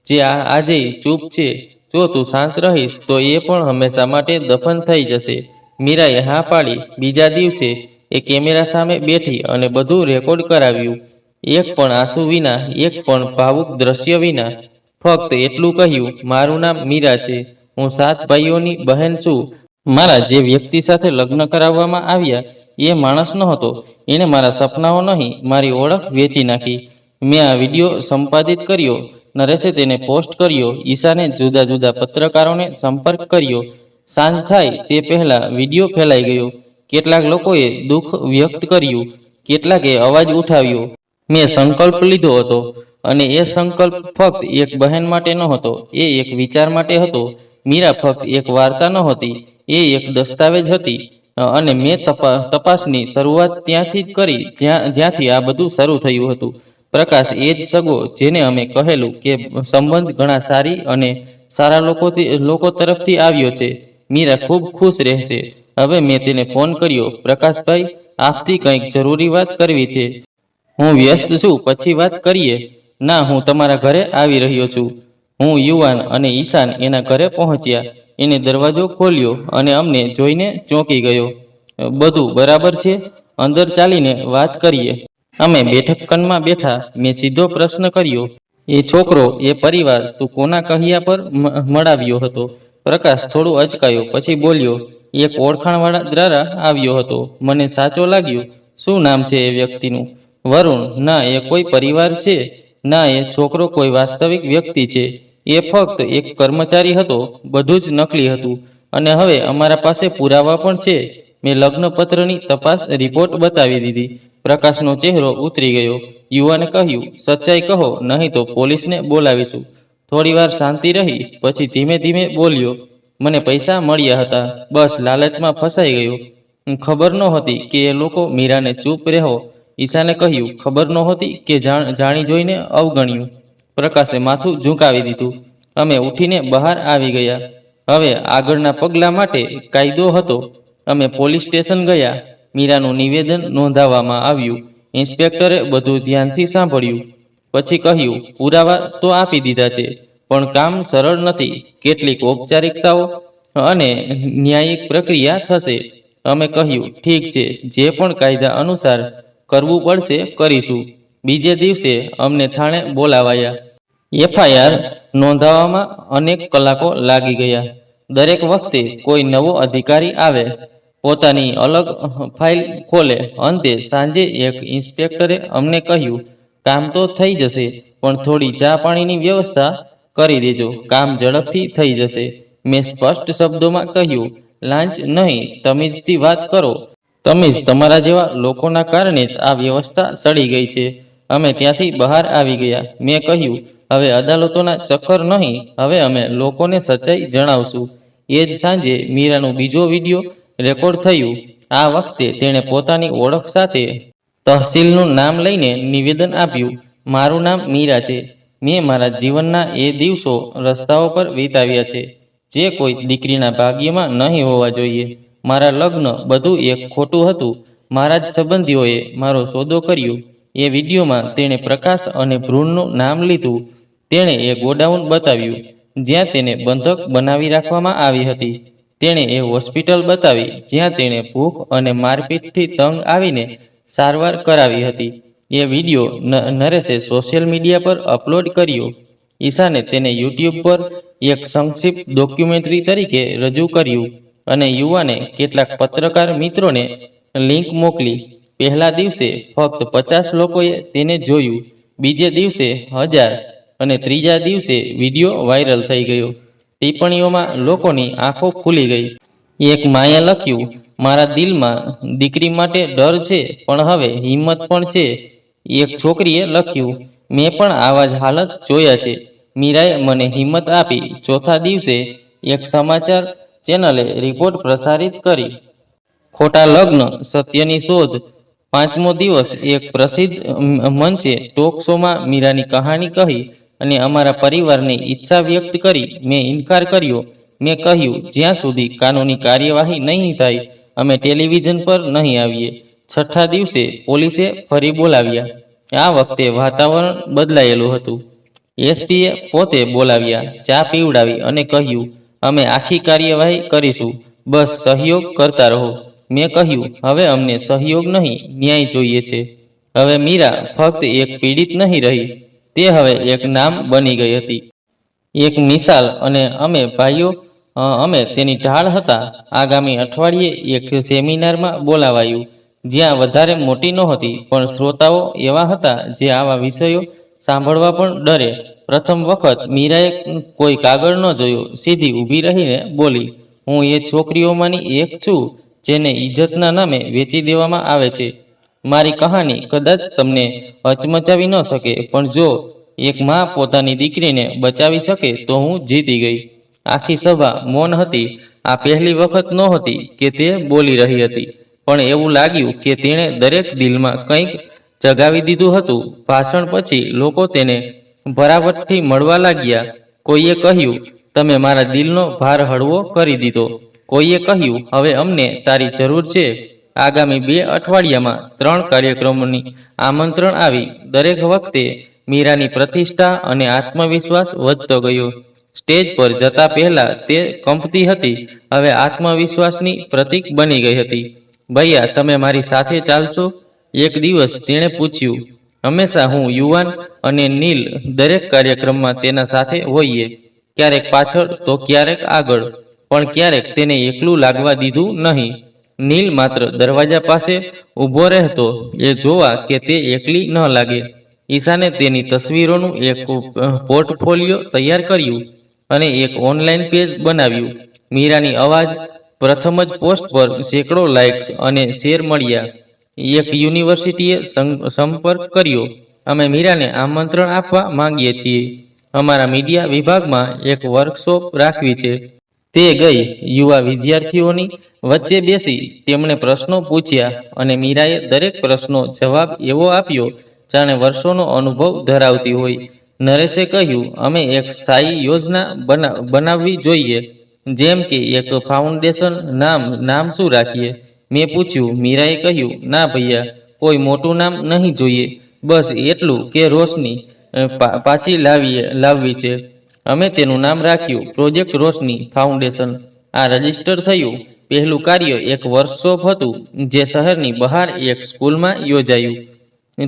જે આજે ચૂપ છે. જો તું શાંત રહીશ તો એ પણ હંમેશા માટે દફન થઈ જશે. મીરાએ હા પાડી. બીજા દિવસે એ કેમેરા સામે બેઠી અને બધું રેકોર્ડ કરાવ્યું. એક પણ આંસુ વિના, એક પણ ભાવુક દ્રશ્ય વિના. ફક્ત એટલું કહ્યું, મારું નામ મીરા છે, હું 7 ભાઈઓની બહેન છું. મારા જે વ્યક્તિ સાથે લગ્ન કરાવવામાં આવ્યા એ માણસ નહોતો. એણે મારા સપનાઓ નહીં, મારી ઓળખ વેચી નાખી. મેં આ વિડીયો સંપાદિત કર્યો. નરેશે તેને પોસ્ટ કર્યો. ઈશાને જુદા જુદા પત્રકારોને સંપર્ક કર્યો. સાંજ થાય તે પહેલા વિડીયો ફેલાઈ ગયો. કેટલાક લોકોએ દુઃખ વ્યક્ત કર્યું, કેટલાકે અવાજ ઉઠાવ્યો. મેં સંકલ્પ લીધો હતો, અને એ સંકલ્પ ફક્ત એક બહેન માટે નહોતો, એ એક વિચાર માટે હતો. મીરા ફક્ત એક વાર્તા નહોતી, એ એક દસ્તાવેજ હતી. અને મેં તપાસની શરૂઆત ત્યાંથી જ કરી જ્યાંથી આ બધું શરૂ થયું હતું. પ્રકાશ એ જ સગો જેને અમે કહેલું કે સંબંધ ઘણા સારી અને સારા લોકો તરફથી આવ્યો છે. મીરા ખૂબ ખુશ રહેશે. હવે મેં તેને ફોન કર્યો. પ્રકાશભાઈ, આપથી કંઈક જરૂરી વાત કરવી છે. હું વ્યસ્ત છું, પછી વાત કરીએ. ના, હું તમારા ઘરે આવી રહ્યો છું. હું, યુવાન અને ઈશાન એના ઘરે પહોંચ્યા. એને દરવાજો ખોલ્યો અને અમને જોઈને ચોંકી ગયો. બધું બરાબર છે? અંદર ચાલીને વાત કરીએ. અમે બેઠકખંડમાં બેઠા. મેં સીધો પ્રશ્ન કર્યો, એ છોકરો, એ પરિવાર તું કોના કહ્યા પર મળાવ્યો હતો? પ્રકાશ થોડું અચકાયો, પછી બોલ્યો, એક ઓળખાણવાળા દ્વારા આવ્યો હતો. મને સાચો લાગ્યો. શું નામ છે એ વ્યક્તિનું? વરુણ. ના, એ કોઈ પરિવાર છે. ના, એ છોકરો કોઈ વાસ્તવિક વ્યક્તિ છે. એ ફક્ત એક કર્મચારી હતો. બધું જ નકલી હતું. અને હવે અમારા પાસે પુરાવા પણ છે. મેં લગ્નપત્રની તપાસ રિપોર્ટ બતાવી દીધી. પ્રકાશનો ચહેરો ઉતરી ગયો. યુવાને કહ્યું, સચ્ચાઈ કહો, નહીં તો પોલીસને બોલાવીશું. થોડીવાર શાંતિ રહી. પછી ધીમે ધીમે બોલ્યો, મને પૈસા મળ્યા હતા. બસ લાલચમાં ફસાઈ ગયો. ખબર નહોતી કે એ લોકો મીરાને ચૂપ રહો. ઈશાને કહ્યું, ખબર નહોતી કે જાણી જોઈને અવગણ્યું. પ્રકાશે માથું ઝુકાવી દીધું. અમે ઉઠીને બહાર આવી ગયા. હવે આગળના પગલા માટે કાયદો હતો. અમે પોલીસ સ્ટેશન ગયા. મીરાનું નિવેદન નોંધાવવામાં આવ્યું. ઇન્સ્પેક્ટરે બધું ધ્યાનથી સાંભળ્યું. પછી કહ્યું, પુરાવા તો આપી દીધા છે, પણ કામ સરળ નથી. કેટલીક ઔપચારિકતાઓ અને ન્યાયિક પ્રક્રિયા થશે. અમે કહ્યું, ઠીક છે, જે પણ કાયદા અનુસાર કરવું પડશે કરીશું. બીજે દિવસે અમને થાણે બોલાવાયા. એફઆઈઆર નોંધાવવામાં અનેક કલાકો લાગી ગયા. દરેક વખતે કોઈ નવો અધિકારી આવે, પોતાની અલગ ફાઇલ ખોલે. અંતે સાંજે એક ઇન્સ્પેક્ટરે અમને કહ્યું, કામ તો થઈ જશે, પણ થોડી ચા પાણીની વ્યવસ્થા કરી દેજો. કામ ઝડપથી થઈ જશે. મેં સ્પષ્ટ શબ્દોમાં કહ્યું, લાંચ નહીં, તમીઝથી વાત કરો. તમીઝ તમારા જેવા લોકોના કારણે જ આ વ્યવસ્થા સડી ગઈ છે. અમે ત્યાંથી બહાર આવી ગયા. મેં કહ્યું, હવે અદાલતોના ચક્કર નહીં, હવે અમે લોકોને સચ્ચાઈ જણાવશું. એ જ સાંજે મીરાનું બીજો વિડીયો રેકોર્ડ થયું. આ વખતે તેણે પોતાની ઓળખ સાથે તહસીલનું નામ લઈને નિવેદન આપ્યું, મારું નામ મીરા છે. મેં મારા જીવનના એ દિવસો રસ્તાઓ પર વિતાવ્યા છે જે કોઈ દીકરીના ભાગ્યમાં નહીં હોવા જોઈએ. મારા લગ્ન, બધું એક ખોટું હતું. મારા જ સંબંધીઓએ મારો સોદો કર્યો. એ વિડીયોમાં તેણે પ્રકાશ અને ભ્રૂણનું નામ લીધું. તેણે એ ગોડાઉન બતાવ્યું જ્યાં તેને બંધક બનાવી રાખવામાં આવી હતી. તેણે એ હોસ્પિટલ બતાવી જ્યાં તેણે ભૂખ અને મારપીટથી તંગ આવીને સારવાર કરાવી હતી. એ વિડીયો નરેશે સોશિયલ મીડિયા પર અપલોડ કર્યો. ઈશાને તેને યુટ્યુબ પર એક સંક્ષિપ્ત ડોક્યુમેન્ટરી તરીકે રજૂ કર્યું. અને યુવાને કેટલાક પત્રકાર મિત્રોને લિંક મોકલી. પહેલા દિવસે ફક્ત 50 લોકોએ તેને જોયું, બીજે દિવસે 1000, અને ત્રીજા દિવસે વિડીયો વાયરલ થઈ ગયો. ટિપ્પણીઓમાં લોકોની આંખો ખુલી ગઈ. એક માએ લખ્યું, મારા દિલમાં દીકરી માટે ડર છે, પણ હવે હિંમત પણ છે. એક છોકરીએ લખ્યું, મેં પણ આવા જ હાલત જોયા છે. મીરાએ મને હિંમત આપી. ચોથા દિવસે એક સમાચાર ચેનલે રિપોર્ટ પ્રસારિત કરી. ખોટા લગ્ન, સત્યની શોધ. 5મો દિવસ. એક પ્રસિદ્ધ મંચે ટોક શોમાં મીરાની કહાની કહી અને અમારા પરિવારની ઈચ્છા વ્યક્ત કરી. મેં ઇનકાર કર્યો. મેં કહ્યું, જ્યાં સુધી કાનૂની કાર્યવાહી નહીં થાય, અમે ટેલિવિઝન પર નહીં આવીએ. 6ઠ્ઠા દિવસે પોલીસે ફરી બોલાવ્યા. આ વખતે વાતાવરણ બદલાયેલું હતું. એસપીએ પોતે બોલાવ્યા, ચા પીવડાવી અને કહ્યું, અમે આખી કાર્યવાહી કરીશું, બસ સહયોગ કરતા રહો. મેં કહ્યું, હવે અમને સહયોગ નહીં, ન્યાય જોઈએ છે. હવે મીરા ફક્ત એક પીડિત નહીં રહી, તે હવે એક નામ બની ગઈ હતી, એક મિસાલ. અને અમે ભાઈઓ, અમે તેની ઢાળ હતા. આગામી અઠવાડિયે એક સેમિનારમાં બોલાવાયું, જ્યાં વધારે મોટી નહોતી, પણ શ્રોતાઓ એવા હતા જે આવા વિષયો સાંભળવા પણ ડરે. પ્રથમ વખત મીરાએ કોઈ કાગળ ન જોયો, સીધી ઊભી રહીને બોલી, હું એ છોકરીઓમાંની એક છું જેને ઇજ્જતના નામે વેચી દેવામાં આવે છે. મારી કહાની કદાચ તમને હચમચાવી ન શકે, પણ જો એક મા પોતાની દીકરીને બચાવી શકે તો હું જીતી ગઈ. આખી સભા મૌન હતી. આ પહેલી વખત નહોતી કે તે બોલી રહી હતી, પણ એવું લાગ્યું કે તેણે દરેક દિલમાં કંઈક જગાવી દીધું હતું. ભાષણ પછી લોકો તેને ભરાવટથી મળવા લાગ્યા. કોઈએ કહ્યું, તમે મારા દિલનો ભાર હળવો કરી દીધો. કોઈએ કહ્યું, હવે અમને તારી જરૂર છે. આગામી 2 અઠવાડિયામાં 3 કાર્યક્રમોની આમંત્રણ આવી. દરેક વખતે મીરાની પ્રતિષ્ઠા અને આત્મવિશ્વાસ વધતો ગયો. સ્ટેજ પર જતા પહેલા તે કંપતી હતી, હવે આત્મવિશ્વાસની પ્રતીક બની ગઈ હતી. ભૈયા, તમે મારી સાથે ચાલશો? એક દિવસ તેણે પૂછ્યું. હંમેશા હું યુવાન અને નીલ દરેક કાર્યક્રમમાં તેના સાથે હોઈએ, ક્યારેક પાછળ તો ક્યારેક આગળ, પણ ક્યારેક તેને એકલું લાગવા દીધું નહીં. નીલ માત્ર દરવાજા પાસે ઊભો રહેતો, એ જોવા કે તે એકલી ન લાગે. ઈશાને તેની તસવીરોનું એક પોર્ટફોલિયો તૈયાર કર્યું અને એક ઓનલાઈન પેજ બનાવ્યું. મીરાની અવાજ. પ્રથમ જ પોસ્ટ પર સેંકડો લાઇક્સ અને શેર મળ્યા. એક યુનિવર્સિટીએ સંપર્ક કર્યો. અમે મીરાને આમંત્રણ આપવા માંગીએ છીએ. અમારા મીડિયા વિભાગમાં એક વર્કશોપ રાખવી છે. તે ગઈ. યુવા વિદ્યાર્થીઓની વચ્ચે બેસી તેમણે પ્રશ્નો પૂછ્યા અને મીરાએ દરેક પ્રશ્નનો જવાબ એવો આપ્યો જાણે વર્ષોનો અનુભવ ધરાવતી હોય. નરેશે કહ્યું, અમે એક સ્થાયી યોજના બનાવવી જોઈએ, જેમ કે એક ફાઉન્ડેશન. નામ શું રાખીએ? મેં પૂછ્યું. મીરાએ કહ્યું, ના ભૈયા, કોઈ મોટું નામ નહીં જોઈએ, બસ એટલું કે રોશની પાછી લાવવી છે. અમે તેનું નામ રાખ્યું પ્રોજેક્ટ રોશની ફાઉન્ડેશન. આ રજીસ્ટર થયું. પહેલું કાર્ય એક વર્કશોપ હતું, જે શહેરની બહાર એક સ્કૂલમાં યોજાયું.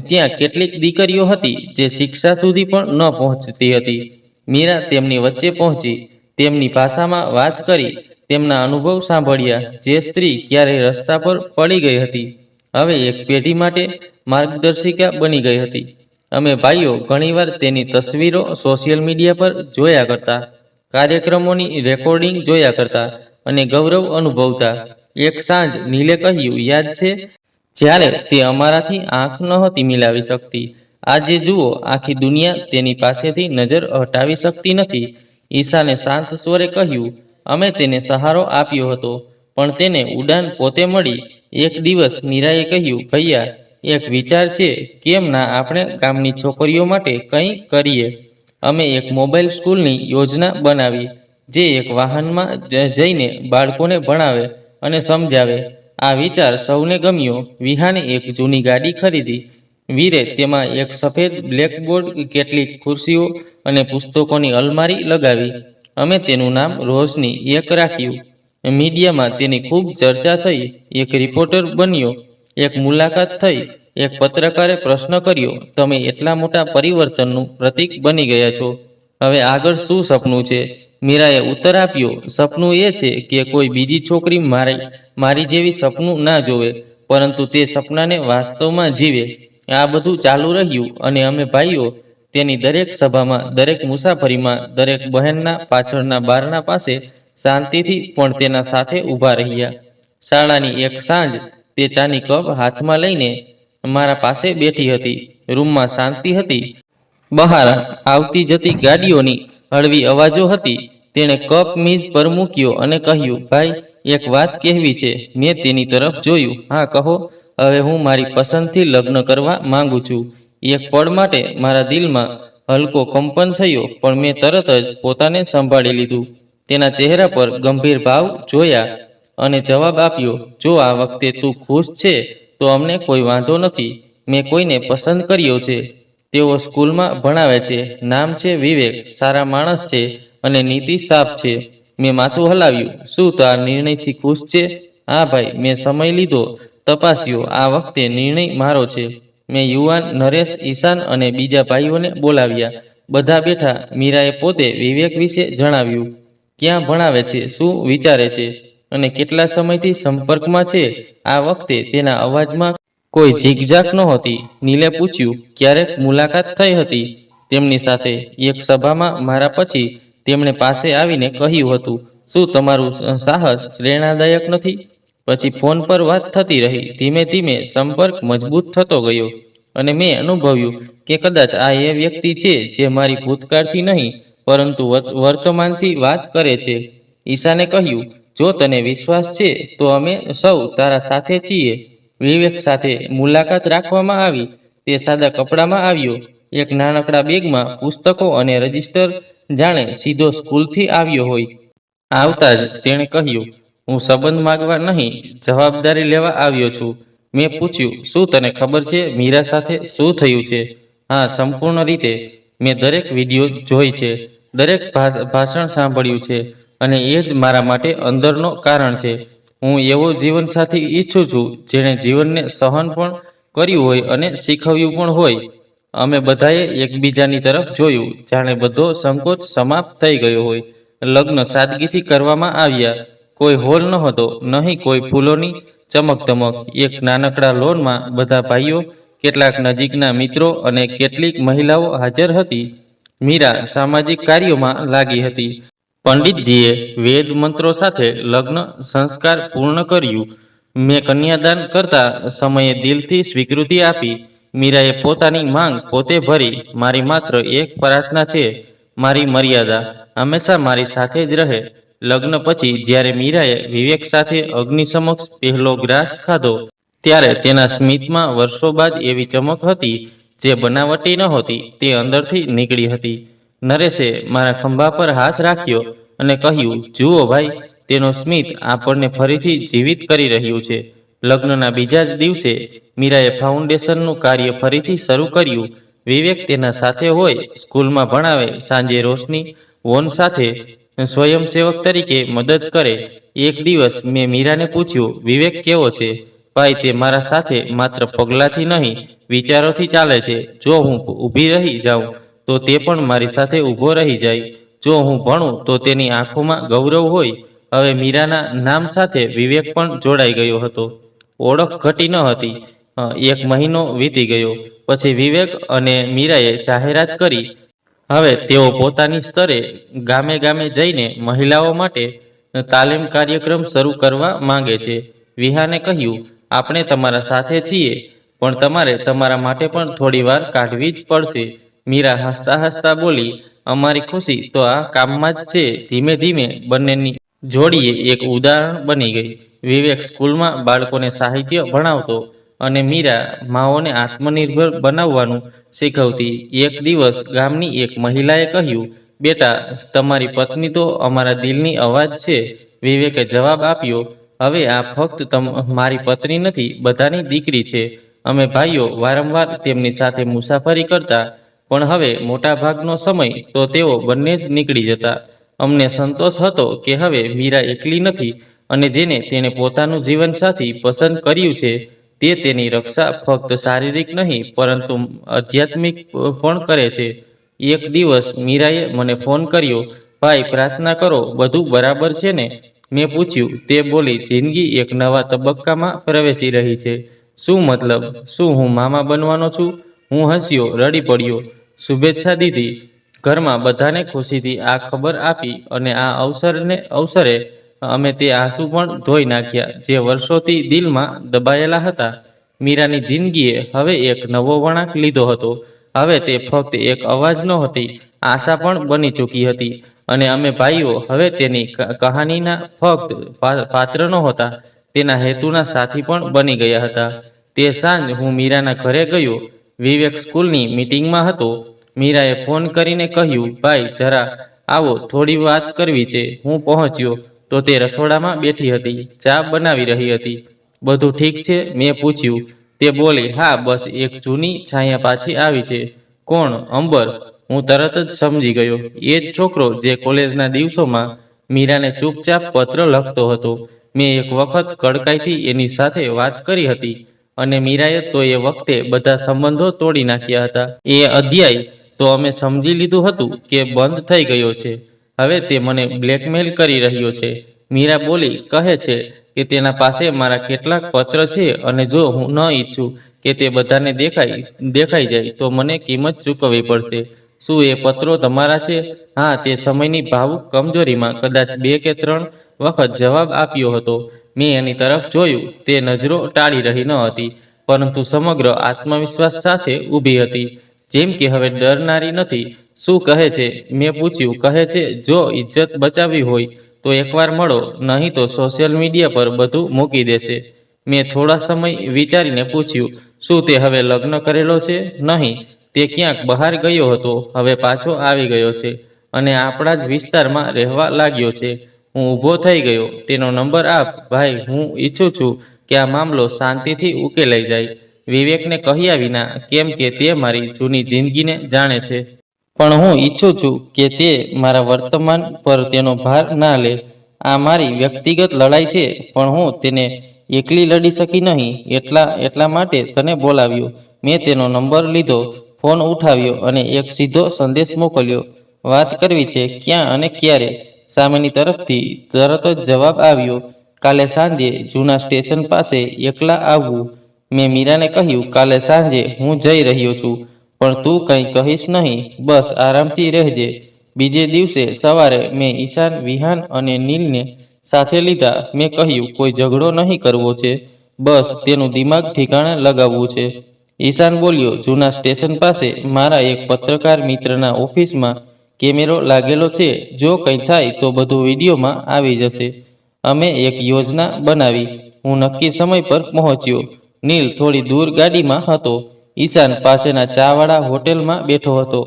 ત્યાં કેટલીક દીકરીઓ હતી જે શિક્ષા સુધી પણ ન પહોંચતી હતી. મીરા તેમની વચ્ચે પહોંચી, તેમની ભાષામાં વાત કરી, તેમના અનુભવ સાંભળ્યા. જે સ્ત્રી ક્યારેય રસ્તા પર પડી ગઈ હતી, હવે એક પેઢી માટે માર્ગદર્શિકા બની ગઈ હતી. અમે ભાઈઓ ઘણીવાર તેની તસવીરો સોશિયલ મીડિયા પર જોયા કરતા, કાર્યક્રમોની રેકોર્ડિંગ જોયા કરતા અને ગૌરવ અનુભવતા. એક સાંજ નીલે કહ્યું, યાદ છે જ્યારે તે અમારાથી આંખ નહોતી મિલાવી શકતી? આજે જુઓ, આખી દુનિયા તેની પાસેથી નજર હટાવી શકતી નથી. ઈશાને શાંત સ્વરે કહ્યું, અમે તેને સહારો આપ્યો હતો, પણ તેને ઉડાન પોતે મળી. એક દિવસ મીરાએ કહ્યું, ભૈયા, એક વિચાર છે, કેમ ના આપણે ગામની છોકરીઓ માટે કંઈ કરીએ? અમે એક મોબાઈલ સ્કૂલની યોજના બનાવી, જે એક વાહનમાં જઈને બાળકોને ભણાવે અને સમજાવે. આ વિચાર સૌને ગમ્યો. વિહાને એક જૂની ગાડી ખરીદી. વીરે તેમાં એક સફેદ બ્લેકબોર્ડ, કેટલીક ખુરશીઓ અને પુસ્તકોની અલમારી લગાવી. અમે તેનું નામ રોશની એક રાખ્યું. મીડિયામાં તેની ખૂબ ચર્ચા થઈ. એક રિપોર્ટર બન્યો, એક મુલાકાત થઈ, એક પત્રકારે પ્રશ્ન કર્યો, તમે એટલા મોટા પરિવર્તનનું પ્રતીક બની ગયા છો, હવે આગળ શું સપનું છે? મીરાએ ઉત્તર આપ્યો, સપનું એ છે કે કોઈ બીજી છોકરી મારી જેવી સપનું ના જોવે, પરંતુ તે સપનાને વાસ્તવમાં જીવે. આ બધું ચાલુ રહ્યું અને અમે ભાઈઓ તેની દરેક સભામાં, દરેક મુસાફરીમાં, દરેક બહેનના પાછળના બારણા પાસે શાંતિથી પણ તેના સાથે ઊભા રહ્યા. શાળાની એક સાંજ તે ચાની કપ હાથમાં લઈને મારા પાસે બેઠી હતી. રૂમમાં શાંતિ હતી. બહાર આવતી જતી ગાડીઓની હળવી અવાજો હતી. તેણે કપ મીઝ પર મૂક્યો અને કહ્યું, ભાઈ, એક વાત કહેવી છે. મેં તેની તરફ જોયું. હા, કહો. હવે હું મારી પસંદથી લગ્ન કરવા માંગુ છું. એક પળ માટે મારા દિલમાં હલકો કંપન થયો, પણ મેં તરત જ પોતાને સંભાળી લીધું. તેના ચહેરા પર ગંભીર ભાવ જોયા અને જવાબ આપ્યો, જો આ વખતે તું ખુશ છે તો અમને કોઈ વાંધો નથી. મેં કોઈને પસંદ કર્યો છે. તેઓ સ્કૂલમાં ભણાવે છે. નામ છે વિવેક. સારા માણસ છે અને નીતિ સાફ છે. મેં માથું હલાવ્યું. શું તું આ નિર્ણયથી ખુશ છે? હા ભાઈ, મેં સમય લીધો, તપાસ્યો. આ વખતે નિર્ણય મારો છે. મેં યુવાન, નરેશ, ઈશાન અને બીજા ભાઈઓને બોલાવ્યા. બધા બેઠા. મીરાએ પોતે વિવેક વિશે જણાવ્યું. ક્યાં ભણાવે છે, શું વિચારે છે અને કેટલા સમયથી સંપર્કમાં છે. આ વખતે તેના અવાજમાં કોઈ ઝીકઝાક નહોતી. નીલે પૂછ્યું, ક્યારેક મુલાકાત થઈ હતી તેમની સાથે? એક સભામાં મારા પછી તેમણે પાસે આવીને કહ્યું હતું, શું તમારું સાહસ પ્રેરણાદાયક નથી? પછી ફોન પર વાત થતી રહી. ધીમે ધીમે સંપર્ક મજબૂત થતો ગયો અને મેં અનુભવ્યું કે કદાચ આ એ વ્યક્તિ છે જે મારી ભૂતકાળથી નહીં પરંતુ વર્તમાનથી વાત કરે છે. ઈશાને કહ્યું, જો તને વિશ્વાસ છે તો અમે સૌ તારા સાથે છીએ. વિવેક સાથે મુલાકાત રાખવામાં આવી. તે સાદા કપડામાં આવ્યો, એક નાનકડા બેગમાં પુસ્તકો અને રજિસ્ટર, જાણે સીધો સ્કૂલથી આવ્યો હોય. આવતા જ તેણે કહ્યું, હું સંબંધ માગવા નહીં, જવાબદારી લેવા આવ્યો છું. મેં પૂછ્યું, શું તને ખબર છે મીરા સાથે શું થયું છે? હા, સંપૂર્ણ રીતે. મેં દરેક વિડીયો જોઈ છે, દરેક ભાષણ સાંભળ્યું છે અને એ જ મારા માટે અંદરનો કારણ છે. હું એવો જીવનસાથી ઈચ્છું છું જેણે જીવનને સહન પણ કર્યું હોય અને શીખવ્યું પણ હોય. અમે બધાએ એકબીજાની તરફ જોયું, જાણે બધો સંકોચ સમાપ્ત થઈ ગયો હોય. લગ્ન સાદગીથી કરવામાં આવ્યા. કોઈ હોલ નહોતો, નહીં કોઈ ફૂલોની ચમકદમક. એક નાનકડા લોનમાં બધા ભાઈઓ, કેટલાક નજીકના મિત્રો અને કેટલીક મહિલાઓ હાજર હતી. મીરા સામાજિક કાર્યોમાં લાગી હતી. પંડિતજીએ વેદ મંત્રો સાથે લગ્ન સંસ્કાર પૂર્ણ કર્યું. મેં કન્યાદાન કરતા સમયે દિલથી સ્વીકૃતિ આપી. મીરાએ પોતાની માંગ પોતે ભરી. મારી માત્ર એક પ્રાર્થના છે, મારી મર્યાદા હંમેશા મારી સાથે જ રહે. લગ્ન પછી જ્યારે મીરાએ વિવેક સાથે અગ્નિ સમક્ષ પહેલો ગ્રાસ ખાધો, ત્યારે તેના સ્મિતમાં વર્ષો બાદ એવી ચમક હતી જે બનાવટી નહોતી, તે અંદરથી નીકળી હતી. નરેશે મારા ખંભા પર હાથ રાખ્યો અને કહ્યું, જુઓ ભાઈ, તેનો સ્મિત આપણને ફરીથી જીવિત કરી રહ્યું છે. લગ્નના બીજા જ દિવસે મીરાએ ફાઉન્ડેશનનું કાર્ય ફરીથી શરૂ કર્યું. વિવેક તેના સાથે હોય, સ્કૂલમાં ભણાવે, સાંજે રોશની વોન સાથે સ્વયંસેવક તરીકે મદદ કરે. એક દિવસ મેં મીરાને પૂછ્યું, વિવેક કેવો છે? ભાઈ, તે મારા સાથે માત્ર પગલાંથી નહીં, વિચારોથી ચાલે છે. જો હું ઊભી રહી જાઉં તો તે પણ મારી સાથે ઊભો રહી જાય. જો હું ભણું તો તેની આંખોમાં ગૌરવ હોય. હવે મીરાના નામ સાથે વિવેક પણ જોડાઈ ગયો હતો. ઓળખ ઘટી ન હતી. એક મહિનો વીતી ગયો. પછી વિવેક અને મીરાએ જાહેરાત કરી, હવે તેઓ પોતાની સ્તરે ગામે ગામે જઈને મહિલાઓ માટે તાલીમ કાર્યક્રમ શરૂ કરવા માંગે છે. વિહાને કહ્યું, આપણે તમારા સાથે છીએ, પણ તમારે તમારા માટે પણ થોડી વાર કાઢવી જ પડશે. મીરા હસતા હસતા બોલી, અમારી ખુશી તો આ કામમાં જ છે. ધીમે ધીમે બંનેની જોડીએ એક ઉદાહરણ બની ગઈ. વિવેક સ્કૂલમાં બાળકોને સાહિત્ય ભણાવતો અને મીરા માઓને આત્મનિર્ભર બનાવવાનું શીખવતી. એક દિવસ ગામની એક મહિલાએ કહ્યું, બેટા, તમારી પત્ની તો અમારા દિલની અવાજ છે. વિવેકે જવાબ આપ્યો, હવે આ ફક્ત મારી પત્ની નથી, બધાની દીકરી છે. અમે ભાઈઓ વારંવાર તેમની સાથે મુસાફરી કરતા, પણ હવે મોટાભાગનો સમય તો તેઓ બંને જ નીકળી જતા. અમને સંતોષ હતો કે હવે મીરા એકલી નથી અને જેને તેણે પોતાનું જીવનસાથી પસંદ કર્યું છે તે તેની રક્ષા ફક્ત શારીરિક નહીં પરંતુ આધ્યાત્મિક પણ કરે છે. એક દિવસ મીરાએ મને ફોન કર્યો, ભાઈ, પ્રાર્થના કરો, બધું બરાબર છે ને? મેં પૂછ્યું. તે બોલી, જિંદગી એક નવા તબક્કામાં પ્રવેશી રહી છે. શું મતલબ? શું હું મામા બનવાનો છું? હું હસ્યો, રડી પડ્યો, શુભેચ્છા દીધી. ઘરમાં બધાને ખુશીથી આ ખબર આપી અને આ અવસરે અમે તે આંસુ પણ ધોઈ નાખ્યા જે વર્ષોથી દિલમાં દબાયેલા હતા. મીરાની જિંદગીએ હવે એક નવો વળાંક લીધો હતો. હવે તે ફક્ત એક અવાજ નહોતી, આશા પણ બની ચૂકી હતી. અને અમે ભાઈઓ હવે તેની કહાનીના ફક્ત પાત્ર નહોતા, તેના હેતુના સાથી પણ બની ગયા હતા. તે સાંજ હું મીરાના ઘરે ગયો. વિવેક સ્કૂલની મીટિંગમાં હતો. મીરાએ ફોન કરીને કહ્યું, ભાઈ જરા આવો, થોડી વાત કરવી છે. હું પહોંચ્યો તો તે રસોડામાં બેઠી હતી, ચા બનાવી રહી હતી. બધું ઠીક છે? મેં પૂછ્યું. તે બોલી, હા બસ એક જૂની છાયા પાછી આવી છે. કોણ? અંબર. હું તરત જ સમજી ગયો. એ જ છોકરો જે કોલેજના દિવસોમાં મીરાને ચૂપચાપ પત્ર લખતો હતો. મેં એક વખત કડકાઈથી એની સાથે વાત કરી હતી અને મીરાએ તો એ વખતે બધા સંબંધો તોડી નાખ્યા હતા. એ અધ્યાય તો અમે સમજી લીધું હતું કે બંધ થઈ ગયો છે. હવે તે મને બ્લેકમેલ કરી રહ્યો છે. મીરા બોલી, કહે છે કે તેના પાસે મારા કેટલાક પત્ર છે અને જો હું ન ઈચ્છું કે તે બધાને દેખાઈ જાય તો મને કિંમત ચૂકવવી પડશે. શું એ પત્રો તમારા છે? હા, તે સમયની ભાવુક કમજોરીમાં કદાચ 2 કે 3 વખત જવાબ આપ્યો હતો. મેં એની તરફ જોયું. તે નજરો ટાળી રહી ન હતી, પરંતુ સમગ્ર આત્મવિશ્વાસ સાથે ઊભી હતી, જેમ કે હવે ડરનારી નથી. શું કહે છે? મેં પૂછ્યું. કહે છે, જો ઇજ્જત બચાવવી હોય તો એકવાર મળો, નહીં તો સોશિયલ મીડિયા પર બધું મૂકી દેશે. મેં થોડા સમય વિચારીને પૂછ્યું, શું તે હવે લગ્ન કરેલો છે? નહીં, તે ક્યાંક બહાર ગયો હતો, હવે પાછો આવી ગયો છે અને આપણા જ વિસ્તારમાં રહેવા લાગ્યો છે. હું ઊભો થઈ ગયો. તેનો નંબર આપ. ભાઈ, હું ઈચ્છું છું કે આ મામલો શાંતિથી ઉકેલાઈ જાય, વિવેકને કહ્યા વિના, કેમ કે તે મારી જૂની જિંદગીને જાણે છે. પણ હું ઈચ્છું છું કે તે મારા વર્તમાન પર તેનો ભાર ના લે. આ મારી વ્યક્તિગત લડાઈ છે, પણ હું તેને એકલી લડી શકી નહીં. એટલા માટે તને બોલાવ્યો. મેં તેનો નંબર લીધો, ફોન ઉઠાવ્યો અને એક સીધો સંદેશ મોકલ્યો. વાત કરવી છે. ક્યાં અને ક્યારે? સામેની તરફથી તરત જ જવાબ આવ્યો, કાલે સાંજે જૂના સ્ટેશન પાસે એકલા આવવું. મેં મીરાને કહ્યું, કાલે સાંજે હું જઈ રહ્યો છું, પણ તું કંઈ કહીશ નહીં. બસ આરામથી રહેજે. બીજે દિવસે સવારે મેં ઈશાન, વિહાન અને નીલને સાથે લીધા. મેં કહ્યું, કોઈ ઝઘડો નહીં કરવો છે, બસ તેનું દિમાગ ઠીકાણે લગાવવું છે. ઈશાન બોલ્યો, જૂના સ્ટેશન પાસે મારા એક પત્રકાર મિત્રના ઓફિસમાં કેમેરો લાગેલો છે. જો કંઈ થાય તો બધું વિડીયોમાં આવી જશે. અમે એક યોજના બનાવી. હું નક્કી સમય પર પહોંચ્યો. નીલ થોડી દૂર ગાડીમાં હતો. ઈશાન પાસેના ચાવાળા હોટેલમાં બેઠો હતો.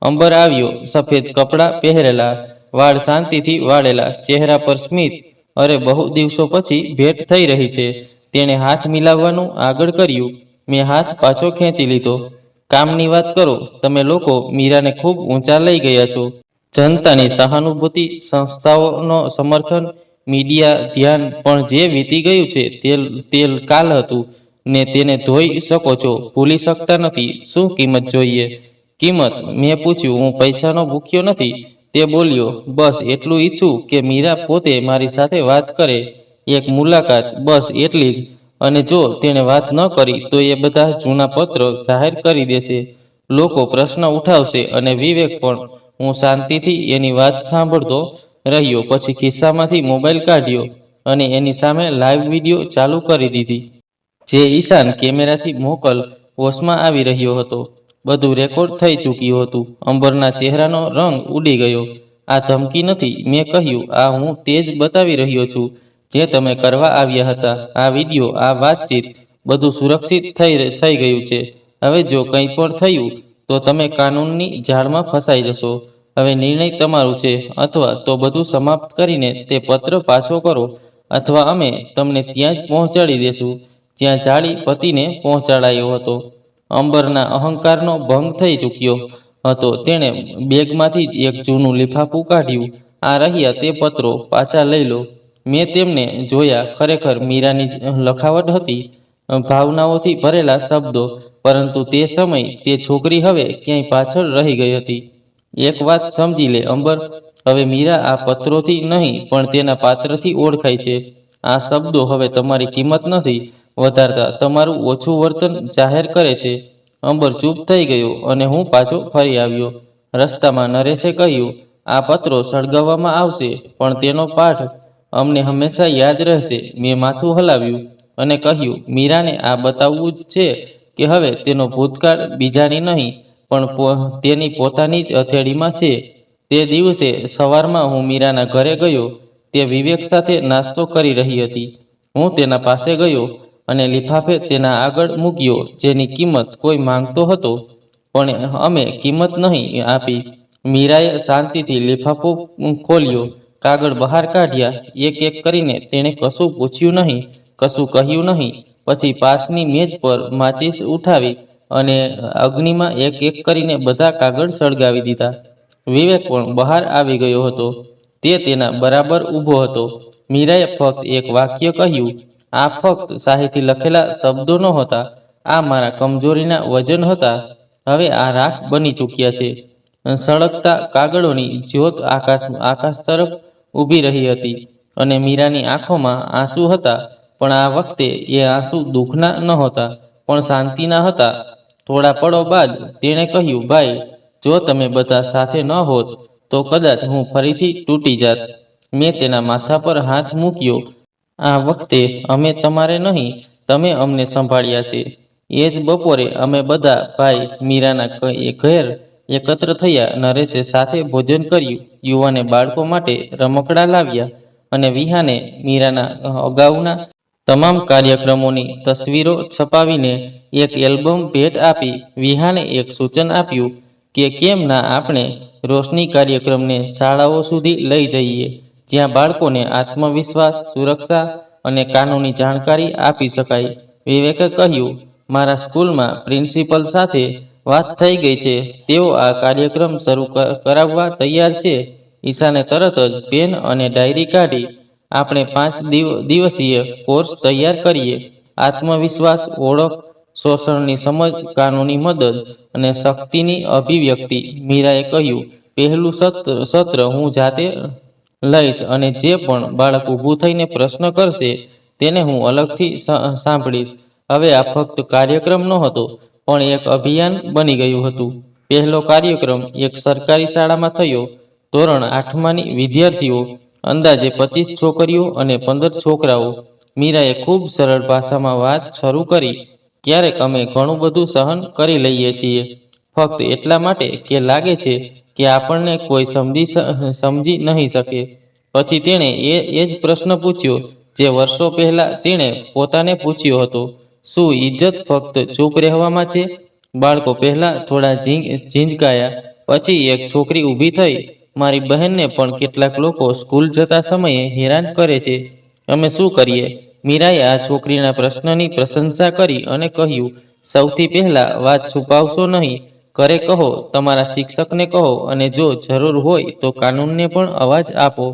અંબર આવ્યો, સફેદ કપડાં પહેરેલા, વાળ શાંતિથી વાળેલા, ચહેરા પર સ્મિત. અરે, બહુ દિવસો પછી ભેટ થઈ રહી છે. તેણે હાથ મિલાવવાનું આગળ કર્યું. મેં હાથ પાછો ખેંચી લીધો. કામની વાત કરો. તમે લોકો મીરાને ખૂબ ઊંચા લઈ ગયા છો. જનતાની સહાનુભૂતિ, સંસ્થાઓનો સમર્થન, મીડિયા ધ્યાન, પણ જે વીતી ગયું છે તે કાલ હતું ને તેને ધોઈ શકો છો, ભૂલી શકતા નથી. શું કિંમત જોઈએ? કિંમત? મેં પૂછ્યું. હું પૈસાનો ભૂખ્યો નથી. તે બોલ્યો, બસ એટલું ઈચ્છું કે મીરા પોતે મારી સાથે વાત કરે. એક મુલાકાત, બસ એટલી જ. અને જો તેણે વાત ન કરી તો એ બધા જૂના પત્રો જાહેર કરી દેશે. લોકો પ્રશ્ન ઉઠાવશે અને વિવેક પણ. હું શાંતિથી એની વાત સાંભળતો રહ્યો. પછી ખિસ્સામાંથી મોબાઈલ કાઢ્યો અને એની સામે લાઈવ વિડીયો ચાલુ કરી દીધી. જે ઈશાન કેમેરાથી મોકલ હોશમાં આવી રહ્યો હતો. બધું રેકોર્ડ થઈ ચૂક્યું હતું. અંબરના ચહેરાનો રંગ ઉડી ગયો. આ ધમકી નથી, મેં કહ્યું. આ હું તે જ બતાવી રહ્યો છું જે તમે કરવા આવ્યા હતા. આ વિડીયો, આ વાતચીત, બધું સુરક્ષિત થઈ ગયું છે. હવે જો કંઈ પણ થયું તો તમે કાનૂનની જાળમાં ફસાઈ જશો. હવે નિર્ણય તમારો છે. અથવા તો બધું સમાપ્ત કરીને તે પત્ર પાછો કરો, અથવા અમે તમને ત્યાં જ પહોંચાડી દેશું જ્યાં જાળી પતિને પહોંચાડાયો હતો. અંબરના અહંકારનો ભંગ થઈ ચૂક્યો હતો. તેણે બેગમાંથી એક જૂનું લિફાફું કાઢ્યું. આ રહ્યા તે પત્રો, પાછા લઈ લો. મેં તેમને જોયા. ખરેખર મીરાની લખાવટ હતી, ભાવનાઓથી ભરેલા શબ્દો, પરંતુ તે સમય તે છોકરી હવે ક્યાંય પાછળ રહી ગઈ હતી. એક વાત સમજી લે અંબર, હવે મીરા આ પત્રોથી નહીં પણ તેના પાત્રથી ઓળખાય છે. આ શબ્દો હવે તમારી કિંમત નથી વધારતા, તમારું ઓછું વર્તન જાહેર કરે છે. અંબર ચૂપ થઈ ગયો અને હું પાછો ફરી આવ્યો. રસ્તામાં નરેશે કહ્યું, આ પત્રો સળગાવવામાં આવશે, પણ તેનો પાઠ અમને હંમેશા યાદ રહેશે. મેં માથું હલાવ્યું અને કહ્યું, મીરાને આ બતાવવું જ છે કે હવે તેનો ભૂતકાળ બીજાની નહીં પણ તેની પોતાની જ હથેળીમાં છે. તે દિવસે સવારમાં હું મીરાના ઘરે ગયો. તે વિવેક સાથે નાસ્તો કરી રહી હતી. હું તેના પાસે ગયો અને લિફાફે તેના આગળ મૂક્યો, જેની કિંમત કોઈ માંગતો હતો, પણ અમે કિંમત નહીં આપી. મીરાએ શાંતિથી લિફાફો ખોલ્યો, કાગળ બહાર કાઢ્યા. એક એક કરીને તેણે કશું પૂછ્યું નહીં, કશું કહ્યું નહીં. પછી પાસની મેજ પર માચીસ ઉઠાવી અને અગ્નિમાં એક એક કરીને બધા કાગળ સળગાવી દીધા. વિવેક પણ બહાર આવી ગયો હતો. તે તેના બરાબર ઊભો હતો. મીરાએ ફક્ત એક વાક્ય કહ્યું. આ ફક્ત શાહીથી લખેલા શબ્દો નહોતા, આ મારા કમજોરીના વજન હતા. હવે આ રાખ બની ચૂક્યા છે. સળગતા કાગળોની જ્યોત આકાશ તરફ ઊભી રહી હતી અને મીરાની આંખોમાં આંસુ હતા. પણ આ વખતે એ આંસુ દુઃખના નહોતા, પણ શાંતિના હતા. થોડા પળો બાદ તેણે કહ્યું, ભાઈ, જો તમે બધા સાથે ન હોત તો કદાચ હું ફરીથી તૂટી જાત. મેં તેના માથા પર હાથ મૂક્યો. આ વખતે અમે તમારે નહીં, તમે અમને સંભાળ્યા છે. એ જ બપોરે અમે બધા ભાઈ મીરાના ઘેર એકત્ર થયા. નરેશે સાથે ભોજન કર્યું. યુવાને બાળકો માટે રમકડા લાવ્યા અને વિહાને મીરાના અગાઉના તમામ કાર્યક્રમોની તસવીરો છપાવીને એક એલ્બમ ભેટ આપી. વિહાને એક સૂચન આપ્યું કે કેમ ના આપણે રોશની કાર્યક્રમને શાળાઓ સુધી લઈ જઈએ, જ્યાં બાળકોને આત્મવિશ્વાસ, સુરક્ષા અને કાનૂની જાણકારી આપી શકાય. વિવેકે કહ્યું, મારા સ્કૂલમાં પ્રિન્સિપલ સાથે વાત થઈ ગઈ છે. તેઓ આ કાર્યક્રમ શરૂ કરાવવા તૈયાર છે. ઈશાને તરત જ પેન અને ડાયરી કાઢી. આપણે 5 દિવસીય કોર્સ તૈયાર કરીએ. આત્મવિશ્વાસ, ઓળખ, શોષણની સમજ, કાનૂની મદદ અને શક્તિની અભિવ્યક્તિ. મીરાએ કહ્યું, પહેલું સત્ર હું જાતે લઈશ અને જે પણ બાળક ઊભું થઈને પ્રશ્ન કરશે તેને હું અલગથી સાંભળીશ. હવે આ ફક્ત કાર્યક્રમ નહોતો, પણ એક અભિયાન બની ગયું હતું. પહેલો કાર્યક્રમ એક સરકારી શાળામાં થયો. ધોરણ 8માની વિદ્યાર્થીઓ, અંદાજે 25 છોકરીઓ અને 15 છોકરાઓ. મીરાએ ખૂબ સરળ ભાષામાં વાત શરૂ કરી. ક્યારેક અમે ઘણું બધું સહન કરી લઈએ છીએ, ફક્ત એટલા માટે કે લાગે છે કે આપણને કોઈ સમજી નહીં શકે. પછી તેણે એ જ પ્રશ્ન પૂછ્યો જે વર્ષો પહેલા તેણે પોતાને પૂછ્યો હતો, શું ઇજ્જત ફક્ત ચૂપ રહેવામાં છે? બાળકો પહેલા થોડા ઝીંઝકાયા. પછી એક છોકરી ઊભી થઈ, મારી બહેનને પણ કેટલાક લોકો સ્કૂલ જતા સમયે હેરાન કરે છે. અમે શું કરીએ? મીરાએ આ છોકરીના પ્રશ્નની પ્રશંસા કરી અને કહ્યું, સૌથી પહેલા વાત છુપાવશો નહીં. ઘરે કહો, તમારા શિક્ષકને કહો અને જો જરૂર હોય તો કાનૂનને પણ અવાજ આપો.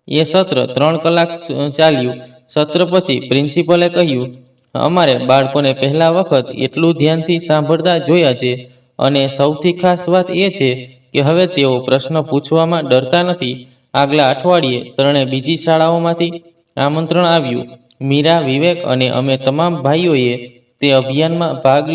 એ સત્ર 3 કલાક ચાલ્યું. સત્ર પછી પ્રિન્સિપલે કહ્યું, અમારે બાળકોને પહેલા વખત એટલું ધ્યાનથી સાંભળતા જોયા છે અને સૌથી ખાસ વાત એ છે કે હવે તેઓ પ્રશ્ન પૂછવામાં ડરતા નથી. આગલા અઠવાડિયે ત્રણે બીજી શાળાઓમાંથી આમંત્રણ આવ્યું. મીરા, વિવેક અને અમે તમામ ભાઈઓએ તે અભિયાનમાં ભાગ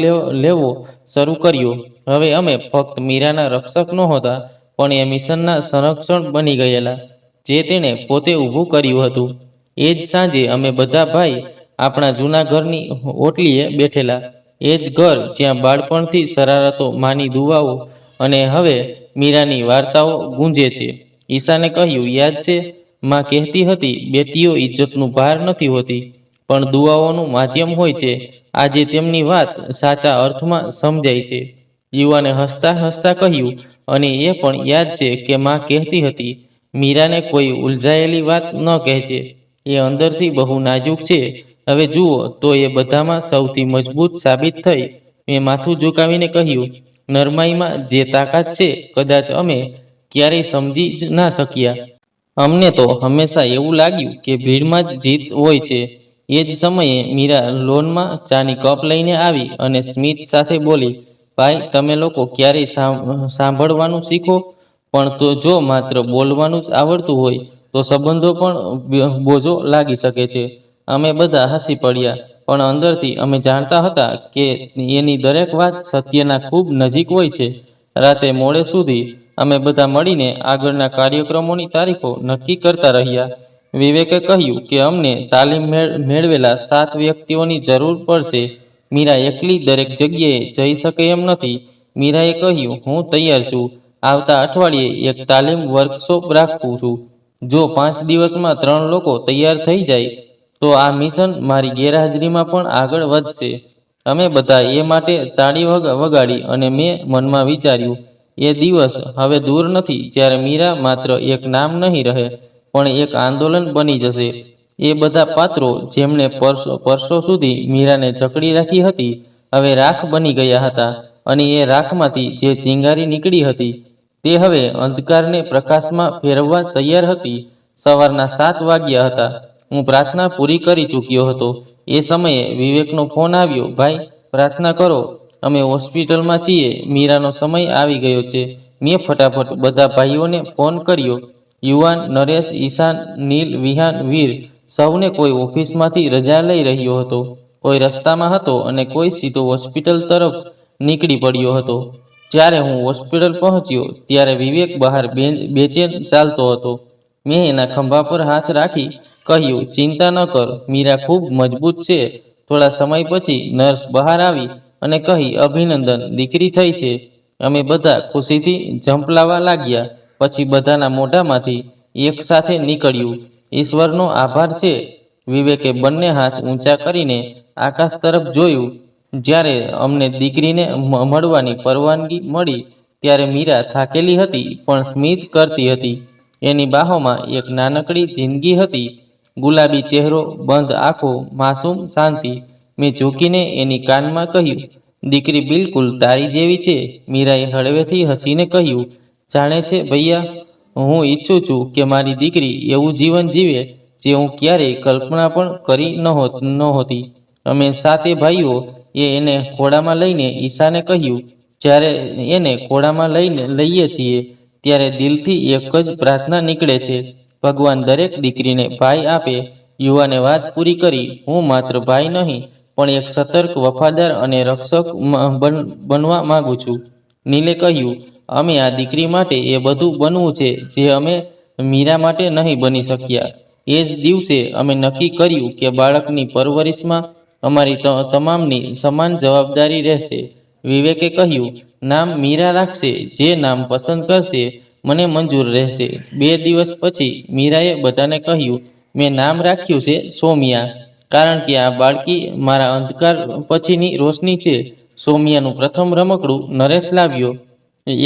લેવો શરૂ કર્યો. હવે અમે ફક્ત મીરાના રક્ષક નહોતા, પણ એ મિશનના સંરક્ષણ બની ગયેલા જે તેણે પોતે ઊભું કર્યું હતું. એ જ સાંજે અમે બધા ભાઈ આપણા જૂના ઘરની ઓટલીએ બેઠેલા. એ જ ઘર જ્યાં બાળપણથી શરારતો, માની દુવાઓ અને હવે મીરાની વાર્તાઓ ગૂંજે છે. ઈશાને કહ્યું, યાદ છે, માં કહેતી હતી, બેટીઓ ઇજ્જતનું ભાર નથી હોતી, પણ દુઆઓનું માધ્યમ હોય છે. આજે તેમની વાત સાચા અર્થમાં સમજાય છે. યુવાને હસતા હસતા કહ્યું, અને એ પણ યાદ છે કે માં કહેતી હતી, મીરાને કોઈ ઉલઝાયેલી વાત ન કહેજે, એ અંદરથી બહુ નાજુક છે. હવે જુઓ તો એ બધામાં સૌથી મજબૂત સાબિત થઈ. મેં માથું ઝુકાવીને કહ્યું, નરમાઈમાં જે તાકાત છે, કદાચ અમે ક્યારેય સમજી જ ના શક્યા. અમને તો હંમેશા એવું લાગ્યું કે ભીડમાં જ જીત હોય છે. એ જ સમયે મીરા લોનમાં ચાની કપ લઈને આવી અને સ્મિત સાથે બોલી, ભાઈ, તમે લોકો ક્યારેય સાંભળવાનું શીખો, પણ તો જો માત્ર બોલવાનું જ આવડતું હોય તો સંબંધો પણ બોજો લાગી શકે છે. અમે બધા હસી પડ્યા, પણ અંદરથી અમે જાણતા હતા કે એની દરેક વાત સત્યના ખૂબ નજીક હોય છે. રાતે મોડે સુધી અમે બધા મળીને આગળના કાર્યક્રમોની તારીખો નક્કી કરતા રહ્યા. વિવેકે કહ્યું કે અમને તાલીમ મેળવેલા 7 વ્યક્તિઓની જરૂર પડશે. મીરા એકલી દરેક જગ્યાએ જઈ શકે એમ નથી. મીરાએ કહ્યું, હું તૈયાર છું. આવતા અઠવાડિયે એક તાલીમ વર્કશોપ રાખું છું. જો 5 દિવસમાં 3 લોકો તૈયાર થઈ જાય તો આ મિશન મારી ગેરહાજરીમાં પણ આગળ વધશે. અમે બધા એ માટે તાળી વગાડી અને મેં મનમાં વિચાર્યું, એ દિવસ હવે દૂર નથી જ્યારે મીરા માત્ર એક નામ નહીં રહે, પણ એક આંદોલન બની જશે. એ બધા પાત્રો જેમણે વર્ષો સુધી મીરાને જકડી રાખી હતી, હવે રાખ બની ગયા હતા, અને એ રાખમાંથી જે ચિંગારી નીકળી હતી તે હવે અંધકારને પ્રકાશમાં ફેરવવા તૈયાર હતી. સવારના 7 વાગ્યા હતા. હું પ્રાર્થના પૂરી કરી ચૂક્યો હતો. એ સમયે વિવેકનો ફોન આવ્યો. ભાઈ, પ્રાર્થના કરો, અમે હોસ્પિટલમાં છીએ, મીરાનો સમય આવી ગયો છે. મેં ફટાફટ બધા ભાઈઓને ફોન કર્યો. યુવાન, નરેશ, ઈશાન, નીલ, વિહાન, વીર, સૌને કોઈ ઓફિસમાંથી રજા લઈ રહ્યો હતો, કોઈ રસ્તામાં હતો અને કોઈ સીધો હોસ્પિટલ તરફ નીકળી પડ્યો હતો. જ્યારે હું હોસ્પિટલ પહોંચ્યો ત્યારે વિવેક બહાર બેચેન ચાલતો હતો. મેં એના ખંભા પર હાથ રાખી કહ્યું, ચિંતા ન કર, મીરા ખૂબ મજબૂત છે. થોડા સમય પછી નર્સ બહાર આવી અને કહી, અભિનંદન, દીકરી થઈ છે. અમે બધા ખુશીથી ઝંપલાવા લાગ્યા. પછી બધાના મોઢામાંથી એક સાથે નીકળ્યું, ઈશ્વરનો આભાર છે. વિવેકે બંને હાથ ઊંચા કરીને આકાશ તરફ જોયું. જ્યારે અમને દીકરીને મળવાની પરવાનગી મળી ત્યારે મીરા થાકેલી હતી પણ સ્મિત કરતી હતી. એની બાહોમાં એક નાનકડી જિંદગી હતી. ગુલાબી ચહેરો, બંધ આંખો, માસૂમ શાંતિ. મેં ઝૂકીને એની કાનમાં કહ્યું, દીકરી બિલકુલ તારી જેવી છે. મીરાએ હળવેથી હસીને કહ્યું, જાણે છે ભૈયા, હું ઈચ્છું છું કે મારી દીકરી એવું જીવન જીવે જે હું ક્યારેય કલ્પના પણ કરી નહોતી. અમે 7 ભાઈઓ એને ખોળામાં લઈને ઈશાને કહ્યું, જ્યારે એને ખોળામાં લઈએ છીએ ત્યારે દિલથી એક જ પ્રાર્થના નીકળે છે, ભગવાન દરેક દીકરીને ભાઈ આપે. યુવાને વાત પૂરી કરી. હું માત્ર ભાઈ નહીં પણ એક સતર્ક, વફાદાર અને રક્ષક બનવા માંગુ છું. નીલે કહ્યું, અમે આ દીકરી માટે એ બધું બનવું છે જે અમે મીરા માટે નહીં બની શક્યા. એ જ દિવસે અમે નક્કી કર્યું કે બાળકની પરવરિશમાં અમારી તમામની સમાન જવાબદારી રહેશે. વિવેકે કહ્યું, નામ મીરા રાખશે. જે નામ પસંદ કરશે મને મંજૂર રહેશે. 2 દિવસ પછી મીરાએ બધાને કહ્યું, મેં નામ રાખ્યું છે સૌમ્યા, કારણ કે આ બાળકી મારા અંધકાર પછીની રોશની છે. સૌમ્યાનું પ્રથમ રમકડું નરેશ લાવ્યો,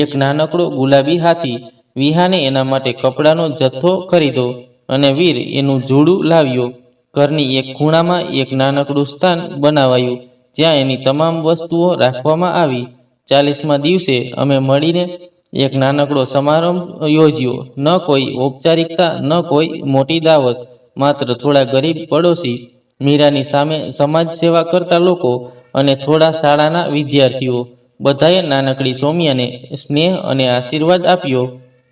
એક નાનકડો ગુલાબી હાથી. વિહાને એના માટે કપડાનો જથ્થો ખરીદો અને વીર એનું જોડું લાવ્યો. ઘરની એક ખૂણામાં એક નાનકડું સ્થાન બનાવાયું જ્યાં એની તમામ વસ્તુઓ રાખવામાં આવી. 40મા દિવસે અમે મળીને એક નાનકડો સમારંભ યોજ્યો. ન કોઈ ઔપચારિકતા, ન કોઈ મોટી દાવત, માત્ર થોડા ગરીબ પડોશી, મીરાની સામે સમાજ સેવા કરતા લોકો અને થોડા શાળાના વિદ્યાર્થીઓ. બધાએ નાનકડી સૌમ્યાને સ્નેહ અને આશીર્વાદ આપ્યો.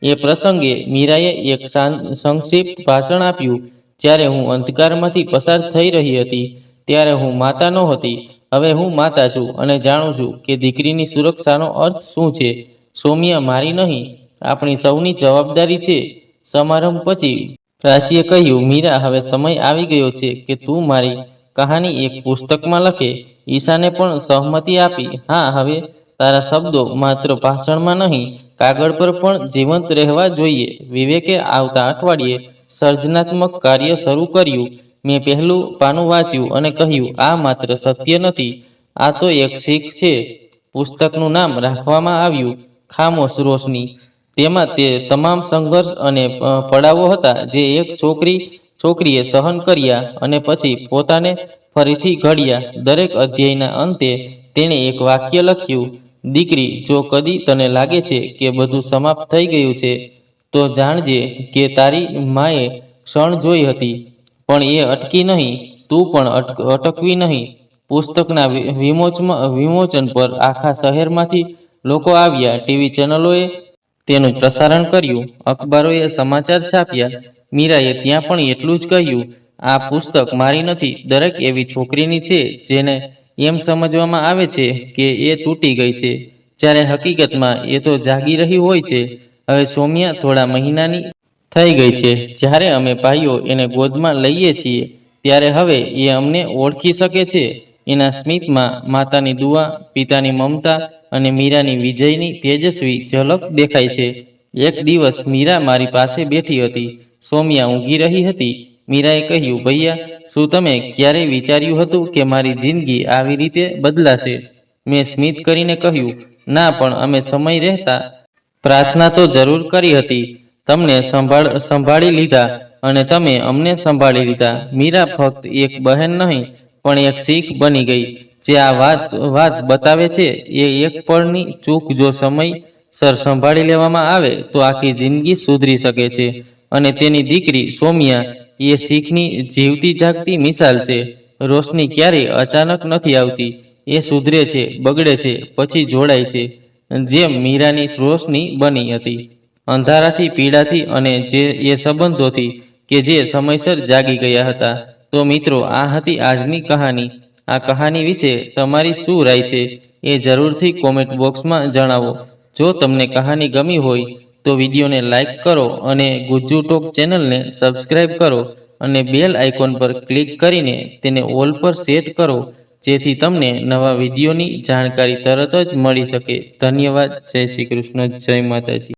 એ પ્રસંગે મીરાએ એક સંક્ષિપ્ત ભાષણ આપ્યું. જ્યારે હું અંધકારમાંથી પસાર થઈ રહી હતી ત્યારે હું માતા નહોતી. હવે હું માતા છું અને જાણું છું કે દીકરીની સુરક્ષાનો અર્થ શું છે. સૌમ્યા મારી નહીં, આપણી સૌની જવાબદારી છે. સમારંભ પછી પ્રાચીએ કહ્યું, મીરા, હવે સમય આવી ગયો છે કે તું મારી કહાની એક પુસ્તકમાં લખે. ઈશાને પણ સહમતિ આપી. હા, હવે તારા શબ્દો માત્ર ભાષણમાં નહીં, કાગળ પર પણ જીવંત રહેવા જોઈએ. વિવેકે આવતા અઠવાડિયે સર્જનાત્મક કાર્ય શરૂ કર્યું. મેં પહેલું પાનું વાંચ્યું અને કહ્યું, આ માત્ર સત્ય નથી, આ તો એક શીખ છે. પુસ્તકનું નામ રાખવામાં આવ્યું, ખામોશ રોશની. તેમાં તે તમામ સંઘર્ષ અને પડાવો હતા જે એક છોકરીએ સહન કર્યા અને પછી પોતાને ફરીથી ઘડ્યા. દરેક અધ્યાયના અંતે તેણે એક વાક્ય લખ્યું, દીકરી, જો કદી તને લાગે છે કે બધું સમાપ્ત થઈ ગયું છે તો જાણજે કે તારી માએ ક્ષણ જોઈ હતી, પણ એ અટકી નહીં. તું પણ અટકવી નહીં. પુસ્તકના વિમોચન પર આખા શહેરમાંથી લોકો આવ્યા. ટીવી ચેનલોએ તેનું પ્રસારણ કર્યું, અખબારોએ સમાચાર છાપ્યા. મીરાએ ત્યાં પણ એટલું જ કહ્યું, આ પુસ્તક મારી નથી, દરેક એવી છોકરીની છે જેને એમ સમજવામાં આવે છે કે એ તૂટી ગઈ છે, જ્યારે હકીકતમાં એ તો જાગી રહી હોય છે. હવે સૌમ્યા થોડા મહિનાની થઈ ગઈ છે. જ્યારે અમે ભાઈઓ એને ગોદમાં લઈએ છીએ ત્યારે હવે એ અમને ઓળખી શકે છે. એના સ્મિતમાં માતાની દુઆ, પિતાની મમતા અને મીરાની વિજયની તેજસ્વી ઝલક દેખાય છે. એક દિવસ મીરા મારી પાસે બેઠી હતી. સૌમ્યા ઊંઘી રહી હતી. મીરાએ કહ્યું, ભૈયા, શું તમે ક્યારેય વિચાર્યું હતું કે મારી જિંદગી આવી રીતે બદલાશે? મેં સ્મિત કરીને કહ્યું, ના, પણ અમે સમય રહેતા પ્રાર્થના તો જરૂર કરી હતી. તમને સંભાળી લીધા અને તમે અમને સંભાળી લીધા. મીરા ફક્ત એક બહેન નહીં, પણ એક શીખ બની ગઈ. જે આ વાત બતાવે છે એ એક પળની ચૂક જો સમયસર સંભાળી લેવામાં આવે તો આખી જિંદગી સુધરી શકે છે. અને તેની દીકરી સૌમ્યા એ શીખની જીવતી જાગતી મિસાલ છે. રોશની ક્યારેય અચાનક નથી આવતી. એ સુધરે છે, બગડે છે, પછી જોડાય છે, જેમ મીરાની રોશની બની હતી, અંધારાથી, પીડાથી અને એ સંબંધોથી કે જે સમયસર જાગી ગયા હતા. તો મિત્રો, આ હતી આજની કહાની. આ કહાની વિશે તમારી શું રાય છે એ જરૂરથી કોમેન્ટ બોક્સમાં જણાવો. જો તમને કહાની ગમી હોય તો વિડીયોને લાઈક કરો અને ગુજ્જુ ટોક ચેનલને સબસ્ક્રાઈબ કરો અને બેલ આઇકોન પર ક્લિક કરીને તેને ઓલ પર સેટ કરો, જેથી તમને નવા વિડીયોની જાણકારી તરત જ મળી શકે. ધન્યવાદ. જય શ્રી કૃષ્ણ. જય માતાજી.